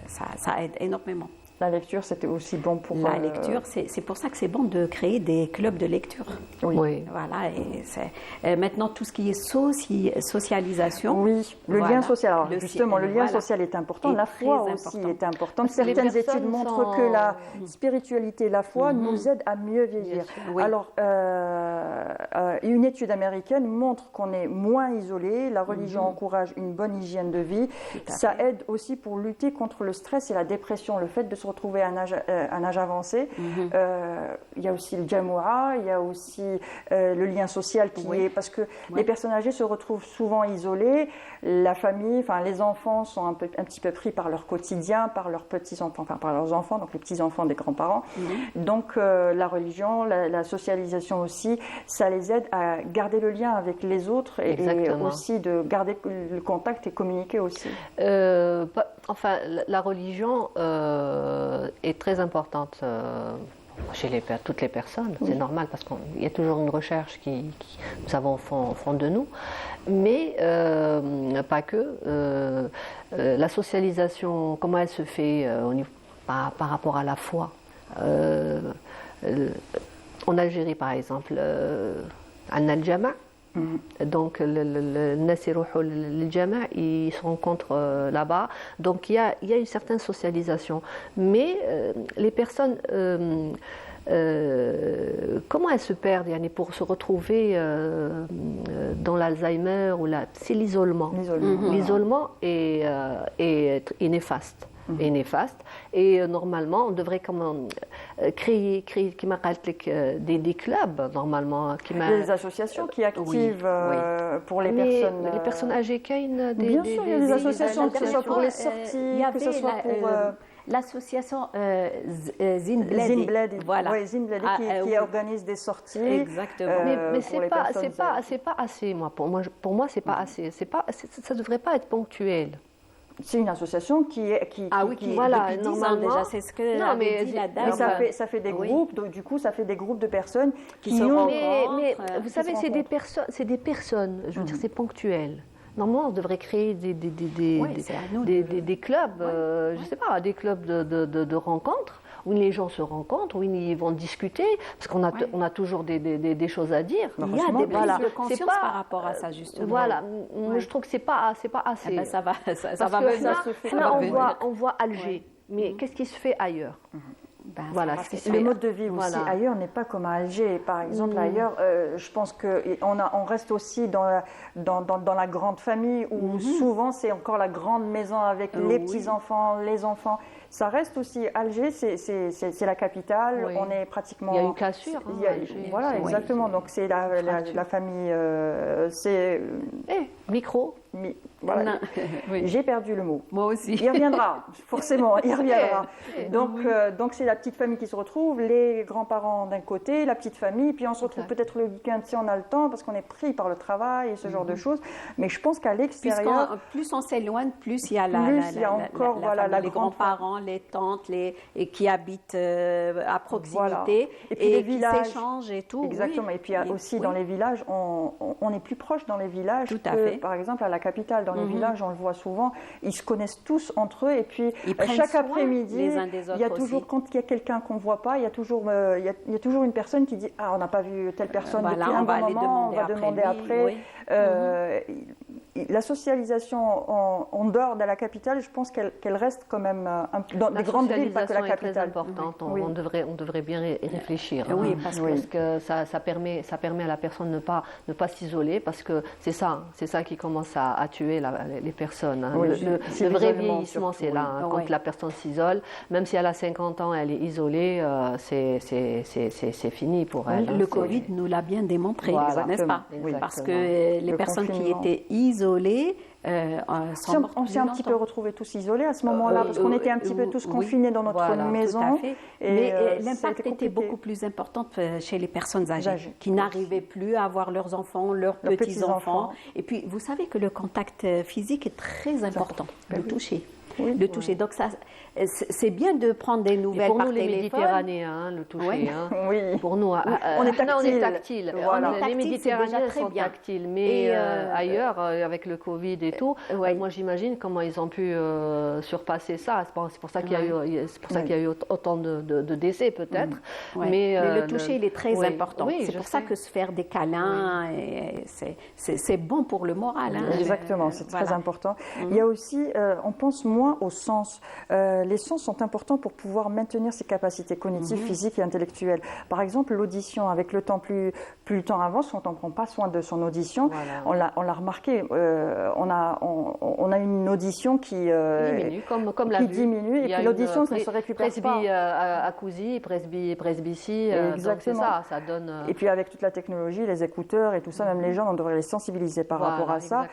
ça aide énormément. La lecture, c'était aussi bon pour... La lecture, c'est pour ça que c'est bon de créer des clubs de lecture. Oui. Voilà. Et maintenant, tout ce qui est socialisation... Oui, le lien social. Alors, justement, le lien social est important. La foi aussi est importante. Certaines études montrent que la spiritualité, la foi, nous aide à mieux vieillir. Alors, une étude américaine montre qu'on est moins isolé. La religion encourage une bonne hygiène de vie. Ça aide aussi pour lutter contre le stress et la dépression. Le fait de se retrouver à un âge avancé. Il y a aussi le jamoura, il y a aussi le lien social qui est... Parce que les personnes âgées se retrouvent souvent isolées. La famille, enfin les enfants sont un petit peu pris par leur quotidien, par leurs petits-enfants, enfin par leurs enfants, donc les petits-enfants des grands-parents. Donc la religion, la socialisation aussi, ça les aide à garder le lien avec les autres et aussi de garder le contact et communiquer aussi. Enfin, la religion est très importante chez toutes les personnes, c'est normal parce qu'il y a toujours une recherche qui nous savons au fond de nous, mais pas que. La socialisation, comment elle se fait par rapport à la foi. En Algérie, par exemple, en Al-Jama', donc le Nas يروحوا للجامع, ils se rencontrent là-bas, donc il y a une certaine socialisation, mais les personnes comment elles se perdent pour se retrouver dans l'Alzheimer ou c'est l'isolement. L'isolement est néfaste. Et normalement on devrait créer des clubs normalement des associations qui activent pour les personnes âgées bien sûr, il y a des associations que ce soit pour les sorties, que ce soit pour l'association Zinbledi, voilà. Qui organise des sorties. Exactement. Mais c'est pas assez, pour moi c'est pas assez. Ça devrait pas être ponctuel. C'est une association qui voilà, depuis 10 ans déjà, c'est ce que avait dit la dame. Mais ça fait des groupes, donc du coup ça fait des groupes de personnes qui se rencontrent. Mais vous savez, c'est des personnes, je veux dire, c'est ponctuel. Normalement, on devrait créer des clubs, je ne sais pas, des clubs de rencontres, où les gens se rencontrent, où ils vont discuter, parce qu'on a toujours des choses à dire. Il y a des prises de conscience par rapport à ça, justement. Voilà, moi je trouve que c'est pas assez. Eh ben, ça va venir. On voit Alger, mais qu'est-ce qui se fait ailleurs? Voilà, le mode de vie aussi ailleurs n'est pas comme à Alger. Par exemple, ailleurs, je pense qu'on reste aussi dans la grande famille où souvent c'est encore la grande maison avec les petits-enfants, les enfants. Ça reste aussi Alger, c'est la capitale. Oui. On est pratiquement. Il y a une cassure. Voilà, exactement. Donc c'est la famille. C'est. Micro. Voilà. J'ai perdu le mot. Moi aussi. Il reviendra, forcément, il reviendra. Donc c'est la petite famille qui se retrouve, les grands-parents d'un côté, la petite famille, puis on se retrouve peut-être le week-end si on a le temps, parce qu'on est pris par le travail et ce genre de choses. Mais je pense qu'à l'extérieur... Plus on s'éloigne, plus il y a les grands-parents, les tantes, qui habitent à proximité et puis les qui villages s'échangent et tout. Exactement. Et puis aussi dans les villages, on est plus proche dans les villages tout à fait. Par exemple à la capitale. Dans les villages, on le voit souvent, ils se connaissent tous entre eux et puis chaque après-midi, il y a toujours, quand il y a quelqu'un qu'on ne voit pas, il y a toujours une personne qui dit « Ah, on n'a pas vu telle personne depuis un bon moment, on va demander après. La socialisation en dehors de la capitale, je pense qu'elle reste quand même dans des grandes villes, pas que la capitale. Est très importante. On devrait bien y réfléchir. Oui, parce que ça permet à la personne de ne pas s'isoler, parce que c'est ça qui commence à tuer les personnes. Le vrai vieillissement, c'est là. Quand la personne s'isole, même si elle a 50 ans, elle est isolée, c'est fini pour elle. Le Covid nous l'a bien démontré, n'est-ce pas? Parce que les personnes qui étaient isolées on s'est un petit peu retrouvés tous isolés à ce moment-là, parce qu'on était un petit peu tous confinés dans notre maison. Tout à fait. Mais l'impact était beaucoup plus important chez les personnes âgées, qui n'arrivaient plus à voir leurs enfants, leurs petits-enfants. Et puis, vous savez que le contact physique est très important, le toucher. Le toucher. Donc ça, c'est bien de prendre des nouvelles par téléphone. Pour nous, les Méditerranéens, le toucher. Pour nous, on est tactile. Les Méditerranéens sont tactiles. Mais ailleurs, avec le Covid et tout, moi j'imagine comment ils ont pu surpasser ça. C'est pour ça qu'il y a eu autant de décès peut-être. Mais le toucher, il est très important. C'est pour ça que se faire des câlins, c'est bon pour le moral. Exactement, c'est très important. Il y a aussi, on pense moins au sens. Les sens sont importants pour pouvoir maintenir ses capacités cognitives, physiques et intellectuelles. Par exemple, l'audition, avec le temps, plus le temps avance, quand on ne prend pas soin de son audition, on l'a remarqué, on a une audition qui diminue, comme la vue. Diminue, et puis l'audition, ça ne se récupère pas. Acousie, presbytie, exactement. Donc ça donne... Et puis avec toute la technologie, les écouteurs et tout ça, même les gens, on devrait les sensibiliser par rapport à ça.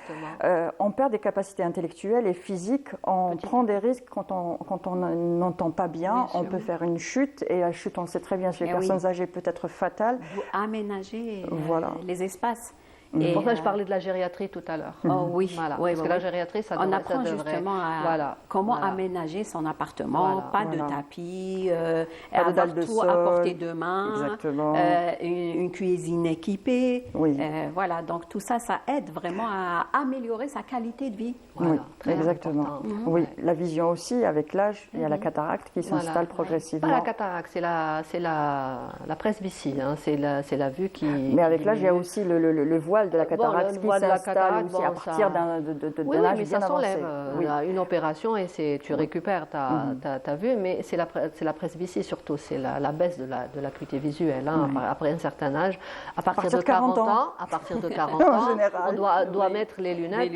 On perd des capacités intellectuelles et physiques, on prend des risques quand on n'entend pas bien, on peut faire une chute, et la chute, on le sait très bien, chez les personnes âgées, peut être fatale. Vous aménagez les espaces. C'est pour ça que je parlais de la gériatrie tout à l'heure. Oh oui, voilà. oui, Parce que la gériatrie, ça on devrait, apprend ça devrait... justement à Voilà. comment Voilà. aménager son appartement, pas de tapis, Pas de avoir dalle de tout sol. à portée de main, Exactement. Une cuisine équipée. Oui. Voilà, donc tout ça, ça aide vraiment à améliorer sa qualité de vie. Voilà, Oui, très exactement. important. Oui, la vision aussi, avec l'âge, il y a la cataracte qui Voilà. s'installe Pas progressivement. la cataracte, c'est la presbytie, hein. C'est la vue qui... Mais avec l'âge, il y a aussi le voile de la cataracte le qui voile de la s'installe cataracte, aussi à bon, partir ça- d'un Oui, âge mais bien ça avancé. s'enlève. Oui. Une opération et tu récupères ta vue, mais c'est la presbytie surtout, c'est la baisse de l'acuité visuelle. Hein, après un certain âge, à partir de 40 ans, à partir de 40 En ans, général. on doit mettre les lunettes.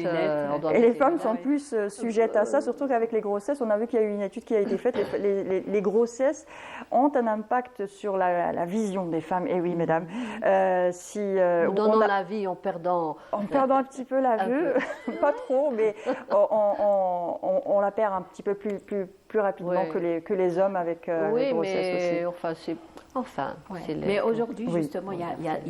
on doit Et les mettre femmes lunettes. sont plus sujettes à ça, surtout qu'avec les grossesses, on a vu qu'il y a eu une étude qui a été faite. Les grossesses ont un impact sur la vision des femmes. Et oui, mesdames, Nous donnons la vie en perdant. en perdant un petit peu la vue, pas trop, mais on la perd un petit peu plus rapidement Ouais. que les hommes avec les Oui, grossesses aussi. mais enfin, c'est Mais aujourd'hui, Oui. justement, il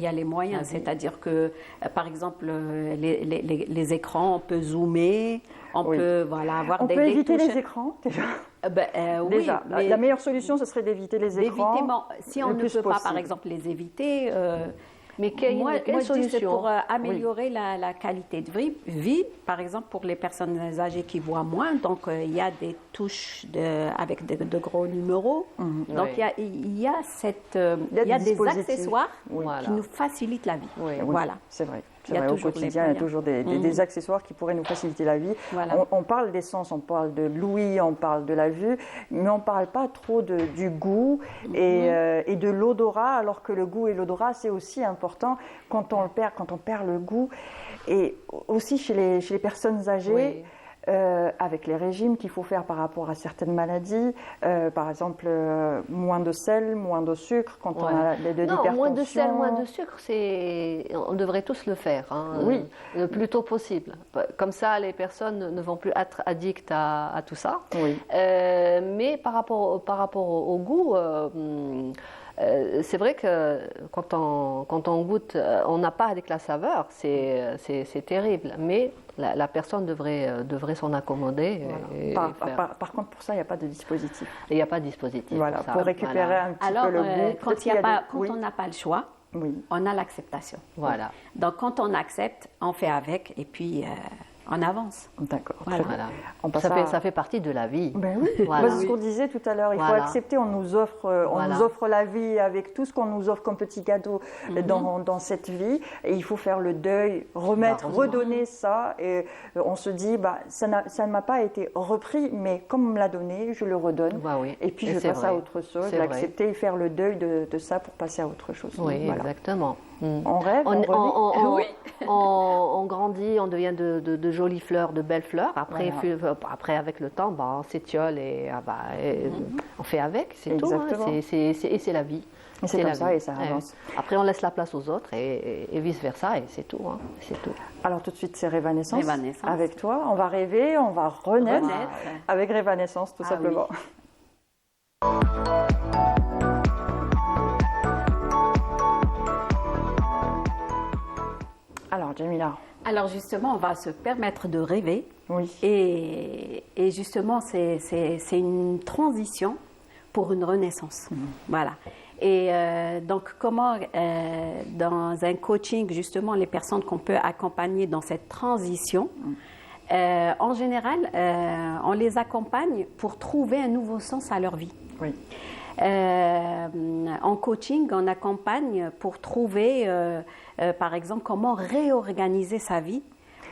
y a les moyens. C'est-à-dire que, par exemple, les écrans, on peut zoomer, on Oui. peut avoir On des peut éviter touches. les écrans, déjà. Oui, Déjà, mais la meilleure solution, ce serait d'éviter les écrans. si on le ne plus peut pas, par possible. exemple, les éviter, Mais quelle moi, je dis solution c'est pour améliorer la qualité de vie, par exemple pour les personnes âgées qui voient moins. Donc il y a des touches avec de gros numéros. Donc Oui. il y a Il y a des des dispositifs. accessoires Voilà. qui nous facilitent la vie. Oui. Oui, Voilà. c'est vrai. Il y a Au toujours les quotidien, il y a moyens. toujours des accessoires qui pourraient nous faciliter la vie. Voilà. On parle des sens, on parle de l'ouïe, on parle de la vue, mais on ne parle pas trop du goût et de l'odorat, alors que le goût et l'odorat, c'est aussi important quand on perd le goût. Et aussi chez les personnes âgées, Oui. avec les régimes qu'il faut faire par rapport à certaines maladies, par exemple moins de sel, moins de sucre, quand on a de l'hypertension. Non, moins de sel, moins de sucre, on devrait tous le faire, hein, Oui. le plus tôt possible. Comme ça, les personnes ne vont plus être addictes à tout ça. Oui. Mais par rapport au goût, c'est vrai que quand on goûte, on n'a pas avec la saveur, c'est terrible. Mais la personne devrait s'en accommoder. Et faire. Par contre, pour ça, il n'y a pas de dispositif. Il n'y a pas de dispositif. Voilà, pour ça. pour récupérer Voilà. un petit Alors peu le goût. quand Peut-être qu'il y a quand oui. on n'a pas le choix, Oui. on a l'acceptation. Voilà. Donc quand on accepte, on fait avec et puis on avance. D'accord. Voilà. Très bien. Voilà. On passe à- Ça fait partie de la vie. Ben oui, Voilà. Moi, c'est ce qu'on disait tout à l'heure. Il faut Voilà. accepter. On nous offre la vie avec tout ce qu'on nous offre comme petit cadeau dans cette vie. Et il faut faire le deuil, redonner ça. Et on se dit, ça ne m'a pas été repris, mais comme on me l'a donné, je le redonne. Bah oui. Et puis Et je c'est passe à vrai. autre chose, C'est l'accepter et faire le deuil de ça pour passer à autre chose. Oui, Voilà. exactement. On rêve, on revit. On grandit, on devient de jolies fleurs, de belles fleurs. Après, Voilà. après avec le temps, on s'étiole et on fait avec, c'est tout. Hein. Exactement. Et c'est la vie. Et c'est comme la ça vie. et ça avance. Après, on laisse la place aux autres et vice-versa, et c'est tout. Hein. C'est tout. Alors tout de suite, c'est Rêvanescence. Rêvanescence. Avec toi, on va rêver, on va renaître Renaître. avec Rêvanescence, tout Ah simplement. Alors, Jamila. Alors justement, on va se permettre de rêver. Oui. Et justement, c'est une transition pour une renaissance. Voilà. Et donc, comment, dans un coaching, justement, les personnes qu'on peut accompagner dans cette transition, en général, on les accompagne pour trouver un nouveau sens à leur vie. Oui. En coaching, on accompagne pour trouver, par exemple, comment réorganiser sa vie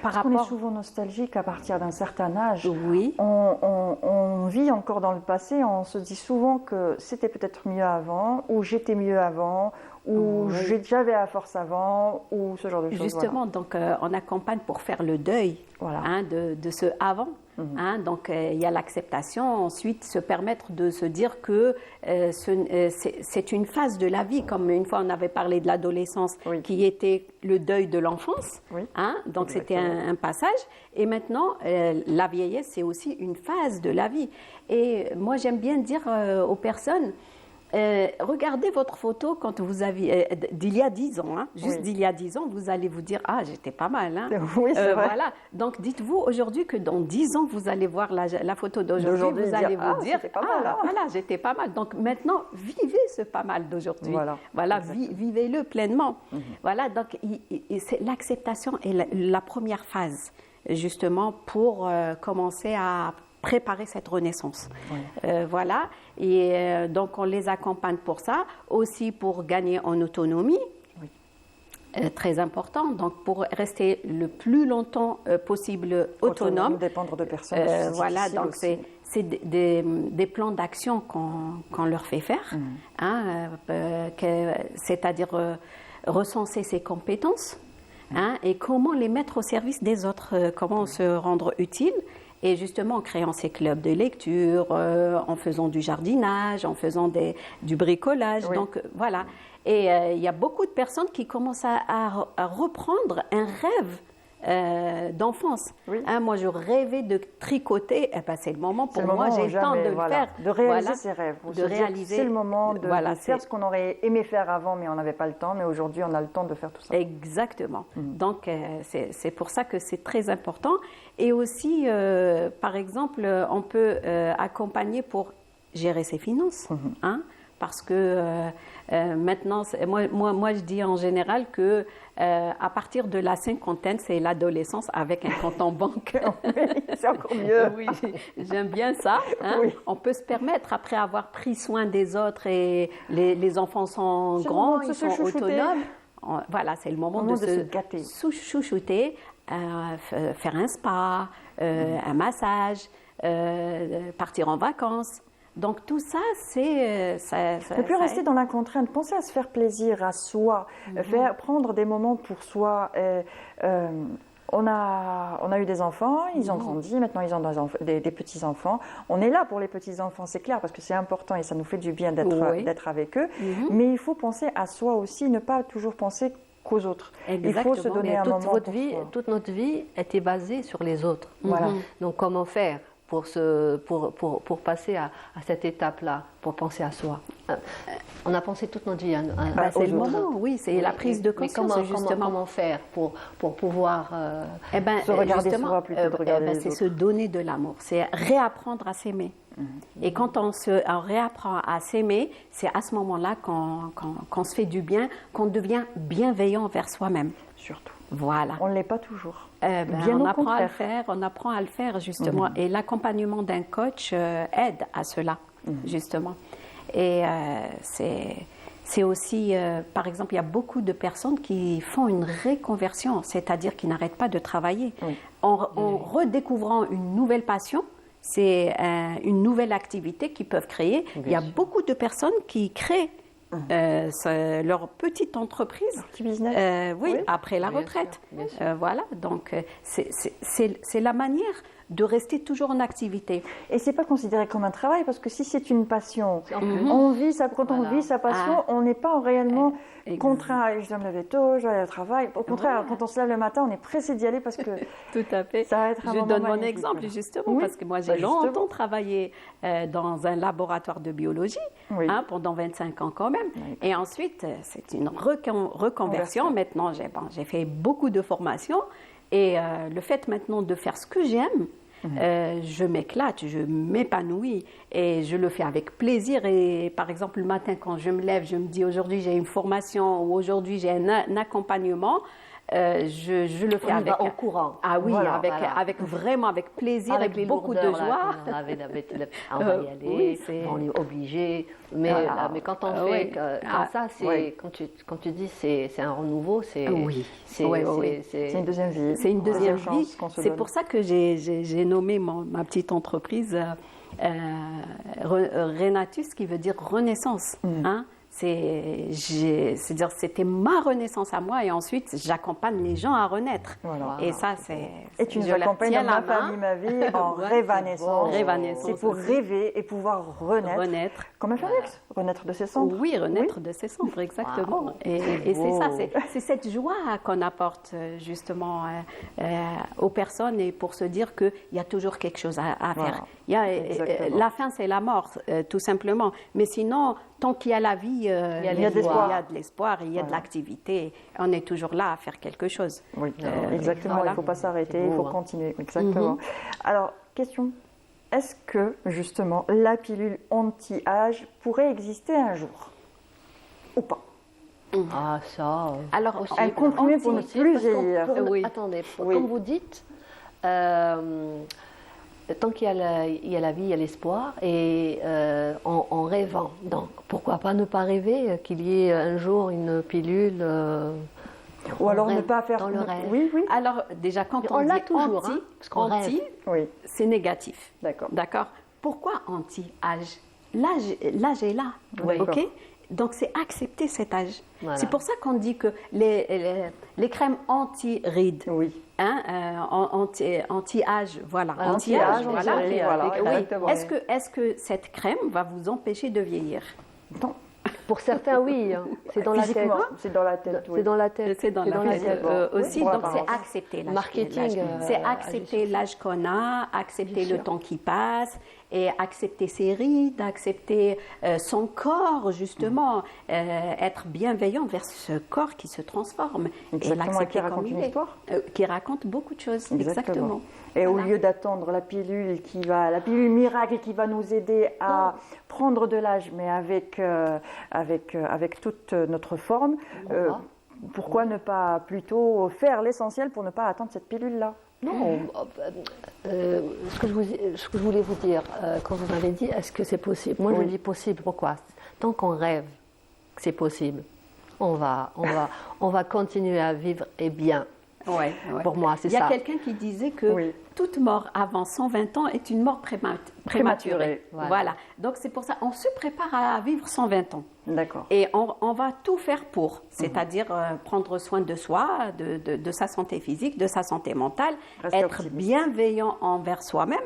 par On est rapport. souvent nostalgique à partir d'un certain âge. Oui. On vit encore dans le passé, on se dit souvent que c'était peut-être mieux avant, ou j'étais mieux avant, ou j'avais à force avant, ou ce genre de choses. Justement, donc on accompagne pour faire le deuil Voilà. de ce avant. Donc il y a l'acceptation, ensuite se permettre de se dire que c'est une phase de la vie, comme une fois on avait parlé de l'adolescence qui était le deuil de l'enfance. Oui. Donc c'était un passage. Et maintenant, la vieillesse, c'est aussi une phase de la vie. Et moi j'aime bien dire aux personnes, Regardez votre photo quand vous aviez d'il y a 10 ans, hein, juste Oui. d'il y a 10 ans, vous allez vous dire ah j'étais pas mal. Hein. Oui, c'est vrai. Voilà. Donc dites-vous aujourd'hui que dans 10 ans vous allez voir la photo d'aujourd'hui, vous allez vous dire c'était pas mal, hein. voilà j'étais pas mal. Donc maintenant vivez ce pas mal d'aujourd'hui. Voilà, vivez-le pleinement. Voilà donc l'acceptation est la première phase justement pour commencer à préparer cette renaissance. Voilà, et donc on les accompagne pour ça, aussi pour gagner en autonomie, très important, donc pour rester le plus longtemps possible autonome. Dépendre de personnes. Voilà, donc c'est des plans d'action qu'on leur fait faire, hein, c'est-à-dire recenser ses compétences hein, et comment les mettre au service des autres, comment se rendre utile. Et justement, en créant ces clubs de lecture, en faisant du jardinage, en faisant du bricolage. Donc, voilà. Et il y a beaucoup de personnes qui commencent à reprendre un rêve d'enfance. Hein, moi, je rêvais de tricoter. Eh ben, c'est le moment pour moi, j'ai le temps de le faire. De réaliser ses rêves. C'est le moment de faire ce qu'on aurait aimé faire avant, mais on n'avait pas le temps. Mais aujourd'hui, on a le temps de faire tout ça. Exactement. Donc, c'est pour ça que c'est très important. Et aussi, par exemple, on peut accompagner pour gérer ses finances. Hein, parce que maintenant, moi, je dis en général que à partir de la cinquantaine, c'est l'adolescence avec un compte en banque. C'est encore mieux. Oui, j'aime bien ça. Hein. On peut se permettre, après avoir pris soin des autres et les enfants sont grands, ils sont autonomes. Voilà, c'est le moment de se gâter, chouchouter, faire un spa, un massage, partir en vacances. Donc tout ça, c'est... ne plus rester dans la contrainte, penser à se faire plaisir à soi, prendre des moments pour soi. On a eu des enfants, ils ont grandi, maintenant ils ont des petits-enfants. On est là pour les petits-enfants, c'est clair, parce que c'est important et ça nous fait du bien d'être avec eux. Mais il faut penser à soi aussi, ne pas toujours penser qu'aux autres. Exactement. Il faut se donner un moment pour soi. Toute notre vie était basée sur les autres. Voilà. Donc comment faire pour passer à cette étape-là, pour penser à soi. On a pensé toute notre vie c'est le moment, oui, c'est la prise de conscience, justement. Comment faire pour pouvoir se regarder soi plutôt que de regarder les autres. C'est se donner de l'amour, c'est réapprendre à s'aimer. Et quand on réapprend à s'aimer, c'est à ce moment-là qu'on se fait du bien, qu'on devient bienveillant envers soi-même. Surtout. Voilà. On ne l'est pas toujours. On apprend à le faire justement. Et l'accompagnement d'un coach aide à cela, justement. Et c'est aussi, par exemple, il y a beaucoup de personnes qui font une reconversion, c'est-à-dire qui n'arrêtent pas de travailler. En redécouvrant une nouvelle passion, c'est une nouvelle activité qu'ils peuvent créer. Il y a beaucoup de personnes qui créent leur petite entreprise, petit business. Après la retraite. Bien sûr. Voilà, donc c'est la manière de rester toujours en activité. Et c'est pas considéré comme un travail, parce que si c'est une passion, on vit quand on vit sa passion, on n'est pas réellement contraint. Je dois me lever tôt, je dois aller au travail. Au contraire, quand on se lève le matin, on est pressé d'y aller parce que tout à fait. Ça va être un Je moment donne mon magnifique. exemple justement parce que moi j'ai longtemps travaillé dans un laboratoire de biologie pendant 25 ans quand même. Et ensuite, c'est une reconversion. Maintenant, j'ai fait beaucoup de formations et le fait maintenant de faire ce que j'aime, je m'éclate, je m'épanouis et je le fais avec plaisir. Et par exemple, le matin, quand je me lève, je me dis aujourd'hui j'ai une formation ou aujourd'hui j'ai un accompagnement. Je le fais avec au courant. Ah oui, avec vraiment avec plaisir, avec beaucoup de joie. On va y aller, on est obligé. Mais quand on fait ça, c'est quand tu dis c'est un renouveau, c'est c'est une deuxième vie. C'est une deuxième vie. C'est pour ça que j'ai nommé ma petite entreprise Renatus, qui veut dire renaissance. Hein? C'est-à-dire c'était ma renaissance à moi et ensuite j'accompagne les gens à renaître. Et ça et tu nous accompagnes dans Ma famille, ma vie en Rêvanescence. C'est pour rêver et pouvoir renaître. Comme un phénix, renaître de ses cendres. Oui, renaître de ses cendres, exactement. Et c'est ça, c'est cette joie qu'on apporte justement aux personnes et pour se dire qu'il y a toujours quelque chose à faire. La fin, c'est la mort, tout simplement. Mais sinon, tant qu'il y a la vie, il y a de l'espoir, il y a de l'activité. On est toujours là à faire quelque chose. Oui, exactement. Il ne faut pas s'arrêter, il faut continuer. Exactement. Alors, question. Est-ce que, justement, la pilule anti-âge pourrait exister un jour? Ou pas? Ah, ça. Alors, un comprimé pour ne plus vieillir. Attendez, comme vous dites, tant qu'il y a la vie, il y a l'espoir, et en rêvant. Donc, pourquoi pas ne pas rêver qu'il y ait un jour une pilule ou alors ne pas faire... dans le rêve. Oui. Alors, déjà, quand on dit l'a toujours, anti, parce qu'on anti oui. c'est négatif. D'accord. Pourquoi anti-âge? L'âge est là, ok? Donc, c'est accepter cet âge. Voilà. C'est pour ça qu'on dit que les crèmes anti-rides, anti-âge, voilà. Anti-âge, exactement. Est-ce que cette crème va vous empêcher de vieillir? Non. Pour certains, oui. C'est dans la tête. C'est dans la tête. C'est dans la tête. C'est dans la tête aussi. Donc, c'est accepter l'âge. Marketing. C'est accepter l'âge qu'on a, accepter le temps qui passe, et accepter ses rides, accepter son corps, justement, être bienveillant vers ce corps qui se transforme. Exactement, et qui raconte une histoire. Qui raconte beaucoup de choses, exactement. Et au lieu d'attendre la pilule miracle qui va nous aider à prendre de l'âge, mais avec toute notre forme, pourquoi ne pas plutôt faire l'essentiel pour ne pas attendre cette pilule-là? Non, ce que je voulais vous dire, quand vous m'avez dit, est-ce que c'est possible? Moi, je dis possible. Pourquoi? Tant qu'on rêve que c'est possible, on va continuer à vivre et bien. Pour moi, c'est ça. Il y a quelqu'un qui disait que toute mort avant 120 ans est une mort prématurée. Voilà. Donc, c'est pour ça qu'on se prépare à vivre 120 ans. D'accord. Et on va tout faire pour, c'est-à-dire prendre soin de soi, de sa santé physique, de sa santé mentale, être bienveillant envers soi-même.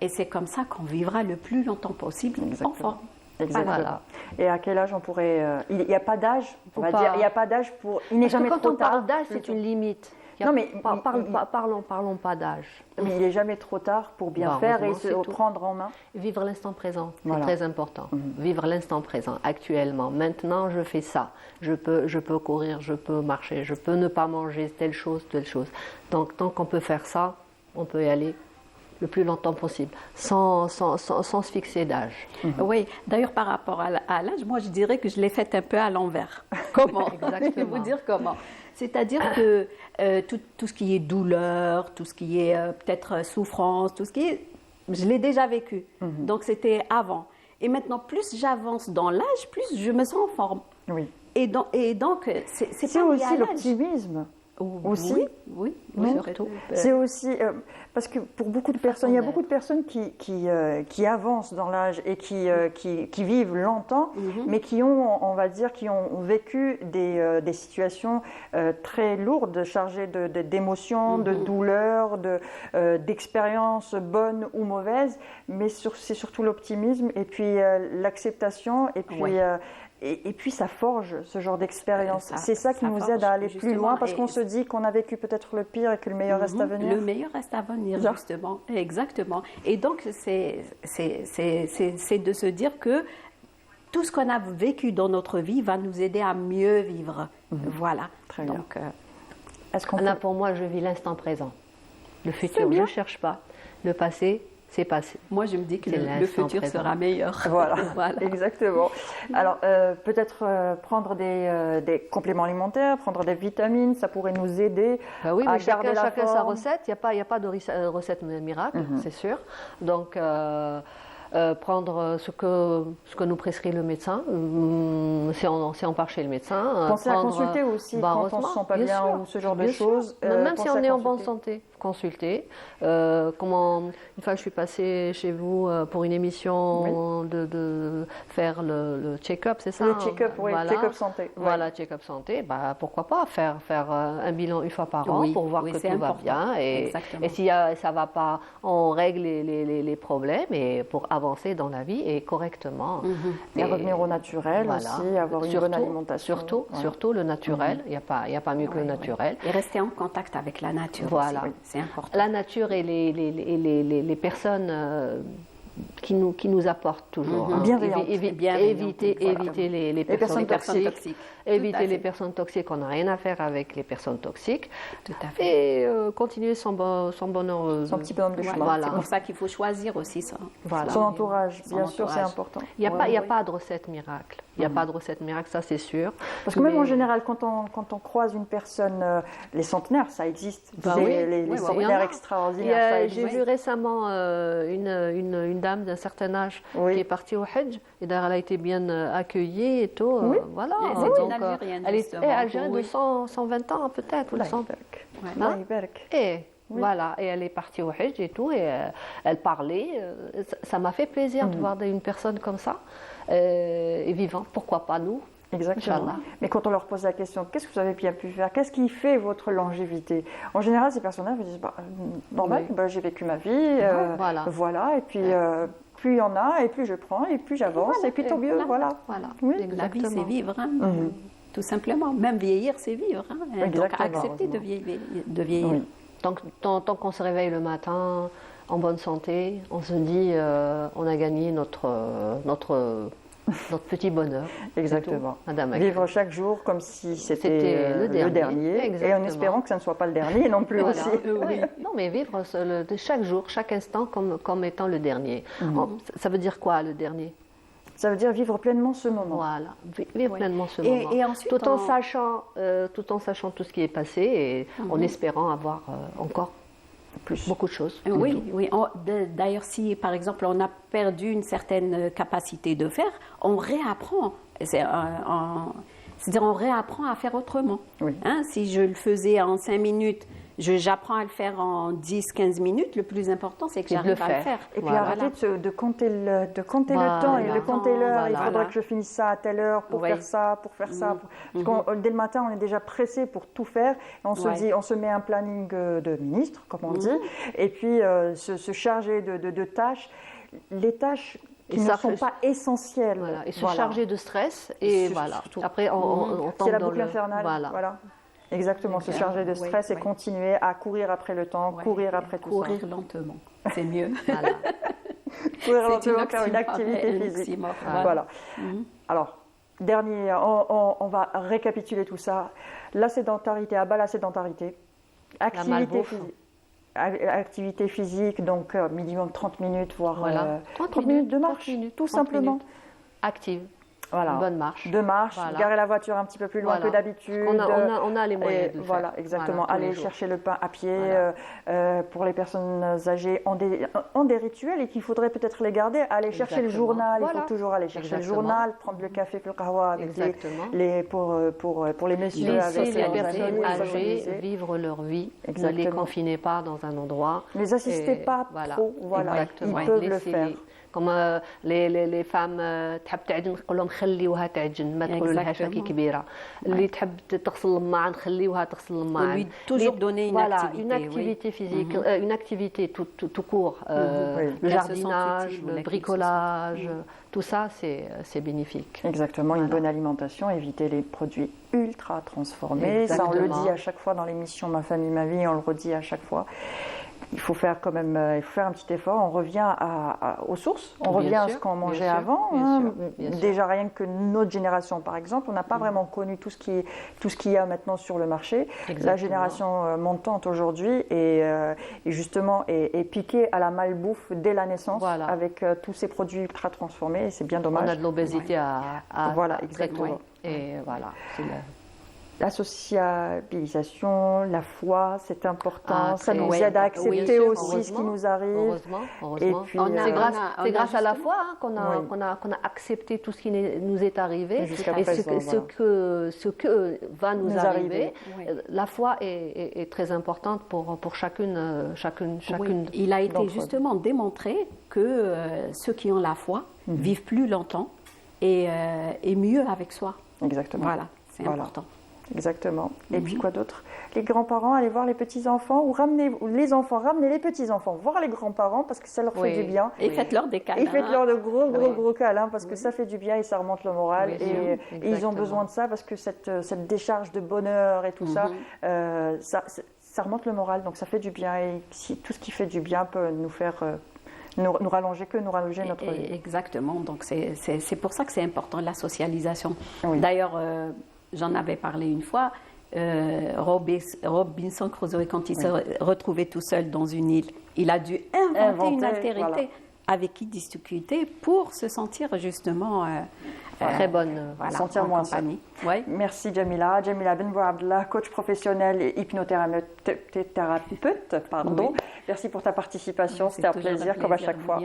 Et c'est comme ça qu'on vivra le plus longtemps possible en forme. Exactement. Voilà. Et à quel âge on pourrait... Il n'y a pas d'âge, on va dire. Il n'y a pas d'âge pour... Il n'est jamais trop tard. Quand on parle d'âge, c'est une limite. Non, mais parlons pas d'âge. Mais il n'est jamais trop tard pour bien faire et se prendre en main. Vivre l'instant présent, c'est très important. Vivre l'instant présent, actuellement. Maintenant, je fais ça. Je peux courir, je peux marcher, je peux ne pas manger telle chose. Donc, tant qu'on peut faire ça, on peut y aller le plus longtemps possible, sans se fixer d'âge. Oui, d'ailleurs par rapport à l'âge, moi je dirais que je l'ai fait un peu à l'envers. Comment? Exactement. Je vais vous dire comment. C'est-à-dire que tout ce qui est douleur, tout ce qui est peut-être souffrance, je l'ai déjà vécu. Donc c'était avant. Et maintenant, plus j'avance dans l'âge, plus je me sens en forme. Oui. Et donc c'est aussi l'optimisme. Aussi. Oui, surtout. C'est aussi parce que pour beaucoup de personnes, il y a beaucoup de personnes qui avancent dans l'âge et qui vivent longtemps, mais qui ont, on va dire, qui ont vécu des situations très lourdes, chargées d'émotions, de douleurs, d'expériences bonnes ou mauvaises. Mais c'est surtout l'optimisme et puis l'acceptation et puis. Et puis ça forge ce genre d'expérience. C'est ça qui nous aide à aller plus loin parce qu'on se dit qu'on a vécu peut-être le pire et que le meilleur reste à venir. Le meilleur reste à venir, justement. Exactement. Et donc, c'est de se dire que tout ce qu'on a vécu dans notre vie va nous aider à mieux vivre. Voilà. Très bien. Donc, pour moi, je vis l'instant présent. Le futur, je ne cherche pas. Le passé, c'est passé. Moi, je me dis que le futur sera meilleur. Voilà. Exactement. Alors, peut-être prendre des compléments alimentaires, prendre des vitamines, ça pourrait nous aider à garder la chacun forme. sa recette. Il n'y a pas de recette miracle, c'est sûr. Donc, prendre ce que nous prescrit le médecin, si on part chez le médecin. Pensez à consulter aussi quand on ne se sent pas bien ou ce genre de choses. Même si on est en bonne santé, consulter. Une fois je suis passée chez vous pour une émission de faire le check-up, c'est ça? Le check-up, check-up santé. Voilà, check-up santé. Pourquoi pas faire un bilan une fois par an pour voir que tout va bien. Et si ça ne va pas, on règle les problèmes et pour avancer dans la vie et correctement. Et revenir au naturel aussi, avoir une bonne alimentation. Surtout le naturel, il n'y a pas mieux que le naturel. Et rester en contact avec la nature voilà. aussi, c'est important. La nature et les personnes qui nous apporte toujours. Bienveillante. Éviter les personnes toxiques. Éviter les personnes toxiques, on n'a rien à faire avec les personnes toxiques. Tout à fait. Et continuer son bonheur. Son petit bonhomme de chemin. Voilà. C'est pour ça qu'il faut choisir aussi ça. Voilà. Son entourage, bien sûr, c'est important. Il n'y a pas de recette miracle. Il n'y a pas de recette miracle, ça c'est sûr. Parce que même en général, quand on croise une personne, les centenaires, ça existe. Les centenaires extraordinaires, ça existe. J'ai vu récemment une dame d'un certain âge qui est partie au Hajj, et d'ailleurs elle a été bien accueillie et tout. Voilà. C'est une Algérienne, elle est algérienne de 120 ans peut-être. Et voilà, et elle est partie au Hajj et tout, et elle parlait. Ça m'a fait plaisir de voir une personne comme ça, et vivante, pourquoi pas nous. Exactement. Inch'Allah. Mais quand on leur pose la question, qu'est-ce que vous avez bien pu faire? Qu'est-ce qui fait votre longévité? En général, ces personnes-là vous disent, normal, j'ai vécu ma vie, voilà, et puis plus il y en a, et plus je prends, et plus j'avance, et puis tant mieux, voilà. Oui, la vie, c'est vivre, tout simplement. Même vieillir, c'est vivre. Donc accepter de vieillir. Oui. Tant qu'on se réveille le matin en bonne santé, on se dit, on a gagné notre petit bonheur. Exactement. Madame Vivre chaque jour comme si c'était le dernier. Et en espérant que ça ne soit pas le dernier non plus aussi. Non, mais vivre chaque jour, chaque instant comme étant le dernier. Ça veut dire quoi, le dernier? Ça veut dire vivre pleinement ce moment. Voilà, vivre pleinement ce moment. Et ensuite, tout en sachant tout ce qui est passé et en espérant avoir encore beaucoup de choses. Oui. D'ailleurs, si par exemple on a perdu une certaine capacité de faire, on réapprend. C'est-à-dire on réapprend à faire autrement. Oui. Si je le faisais en 5 minutes, j'apprends à le faire en 10-15 minutes. Le plus important, c'est que j'arrive à le faire. Et puis arrêter de compter le temps et de compter l'heure. Il faudrait que je finisse ça à telle heure pour faire ça, pour faire ça. Parce que dès le matin, on est déjà pressé pour tout faire. Et on se dit, on se met un planning de ministre, comme on dit, et puis se charger de tâches. Les tâches qui ne sont pas essentielles. Et se charger de stress. Et voilà. Après, on tombe c'est la dans boucle infernale. Voilà. Exactement, se charger de stress et continuer à courir après le temps, courir après tout ça. Courir lentement, c'est mieux. Courir lentement, faire une activité physique. Voilà. Alors, dernier, on va récapituler tout ça. La sédentarité, à bas la sédentarité. Activité physique, donc minimum 30 minutes, voire 30 minutes de marche, tout simplement. Active. Voilà. Une bonne marche. Garer la voiture un petit peu plus loin que d'habitude. On a les moyens de le faire. Voilà, exactement. Aller chercher le pain à pied. Pour les personnes âgées ont des rituels et qu'il faudrait peut-être les garder. Aller chercher le journal. Il faut toujours aller chercher le journal, prendre le café, le kahwa avec pour les messieurs. Laisser les personnes âgées vivre leur vie. Ne les confinez pas dans un endroit. Ne les assistez pas trop. Voilà. Ils peuvent le faire. Comme les femmes تحب تعجن نقول لهم خليوها تعجن ما تقولولهاش راكي كبيره اللي تحب تغسل الماعن خليوها تغسل الماعن toujours donner une activité physique une activité tout court le jardinage le bricolage tout ça c'est bénéfique. Exactement, une bonne alimentation, éviter les produits ultra transformés. Ça on le dit à chaque fois dans l'émission Ma famille ma vie, on le redit à chaque fois. Il faut faire quand même, il faut faire un petit effort. On revient aux sources, on revient à ce qu'on mangeait avant. Déjà rien que notre génération, par exemple, on n'a pas vraiment connu tout ce qu'il y a maintenant sur le marché. La génération montante aujourd'hui et justement est piquée à la malbouffe dès la naissance avec tous ces produits ultra transformés. Et c'est bien dommage. On a de l'obésité à voilà, exactement. Et voilà. La sociabilisation, la foi, c'est important. Ça nous aide à accepter aussi ce qui nous arrive. Heureusement. Et puis, c'est grâce à la foi qu'on a accepté tout ce qui nous est arrivé et ce que va nous arriver. La foi est très importante pour chacune. Il a été justement démontré que ceux qui ont la foi vivent plus longtemps et mieux avec soi. Exactement. Voilà, c'est important. Exactement. Et puis quoi d'autre? Les grands-parents, aller voir les petits-enfants ou ramener les enfants, ramener les petits-enfants, voir les grands-parents parce que ça leur fait du bien. Et faites-leur des câlins. Et faites-leur de gros câlins parce que ça fait du bien et ça remonte le moral. Et ils ont besoin de ça parce que cette décharge de bonheur et tout ça remonte le moral. Donc ça fait du bien et tout ce qui fait du bien peut nous faire nous rallonger notre vie. Exactement, donc c'est pour ça que c'est important la socialisation. Oui. D'ailleurs, j'en avais parlé une fois, Robinson Crusoe, quand il s'est retrouvé tout seul dans une île, il a dû inventer une altérité avec qui discuter pour se sentir justement très bonne, sentir moins compagnie. Ouais. Merci Jamila. Jamila Benbou Abdallah, coach professionnel et hypnothérapeute. Pardon. Oui. Merci pour ta participation, c'était un plaisir comme à chaque fois.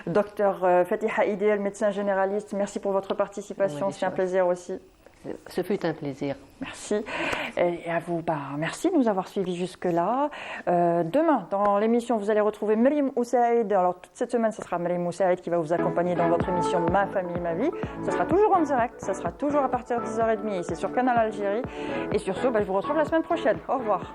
Docteur Fatiha Idil, médecin généraliste, merci pour votre participation, c'était un plaisir aussi. Ce fut un plaisir. Merci. Et à vous, merci de nous avoir suivis jusque-là. Demain, dans l'émission, vous allez retrouver Maryam Oussaïd. Alors, toute cette semaine, ce sera Maryam Oussaïd qui va vous accompagner dans votre émission Ma famille, ma vie. Ce sera toujours en direct, ce sera toujours à partir de 10h30 ici sur Canal Algérie. Et sur ce, je vous retrouve la semaine prochaine. Au revoir.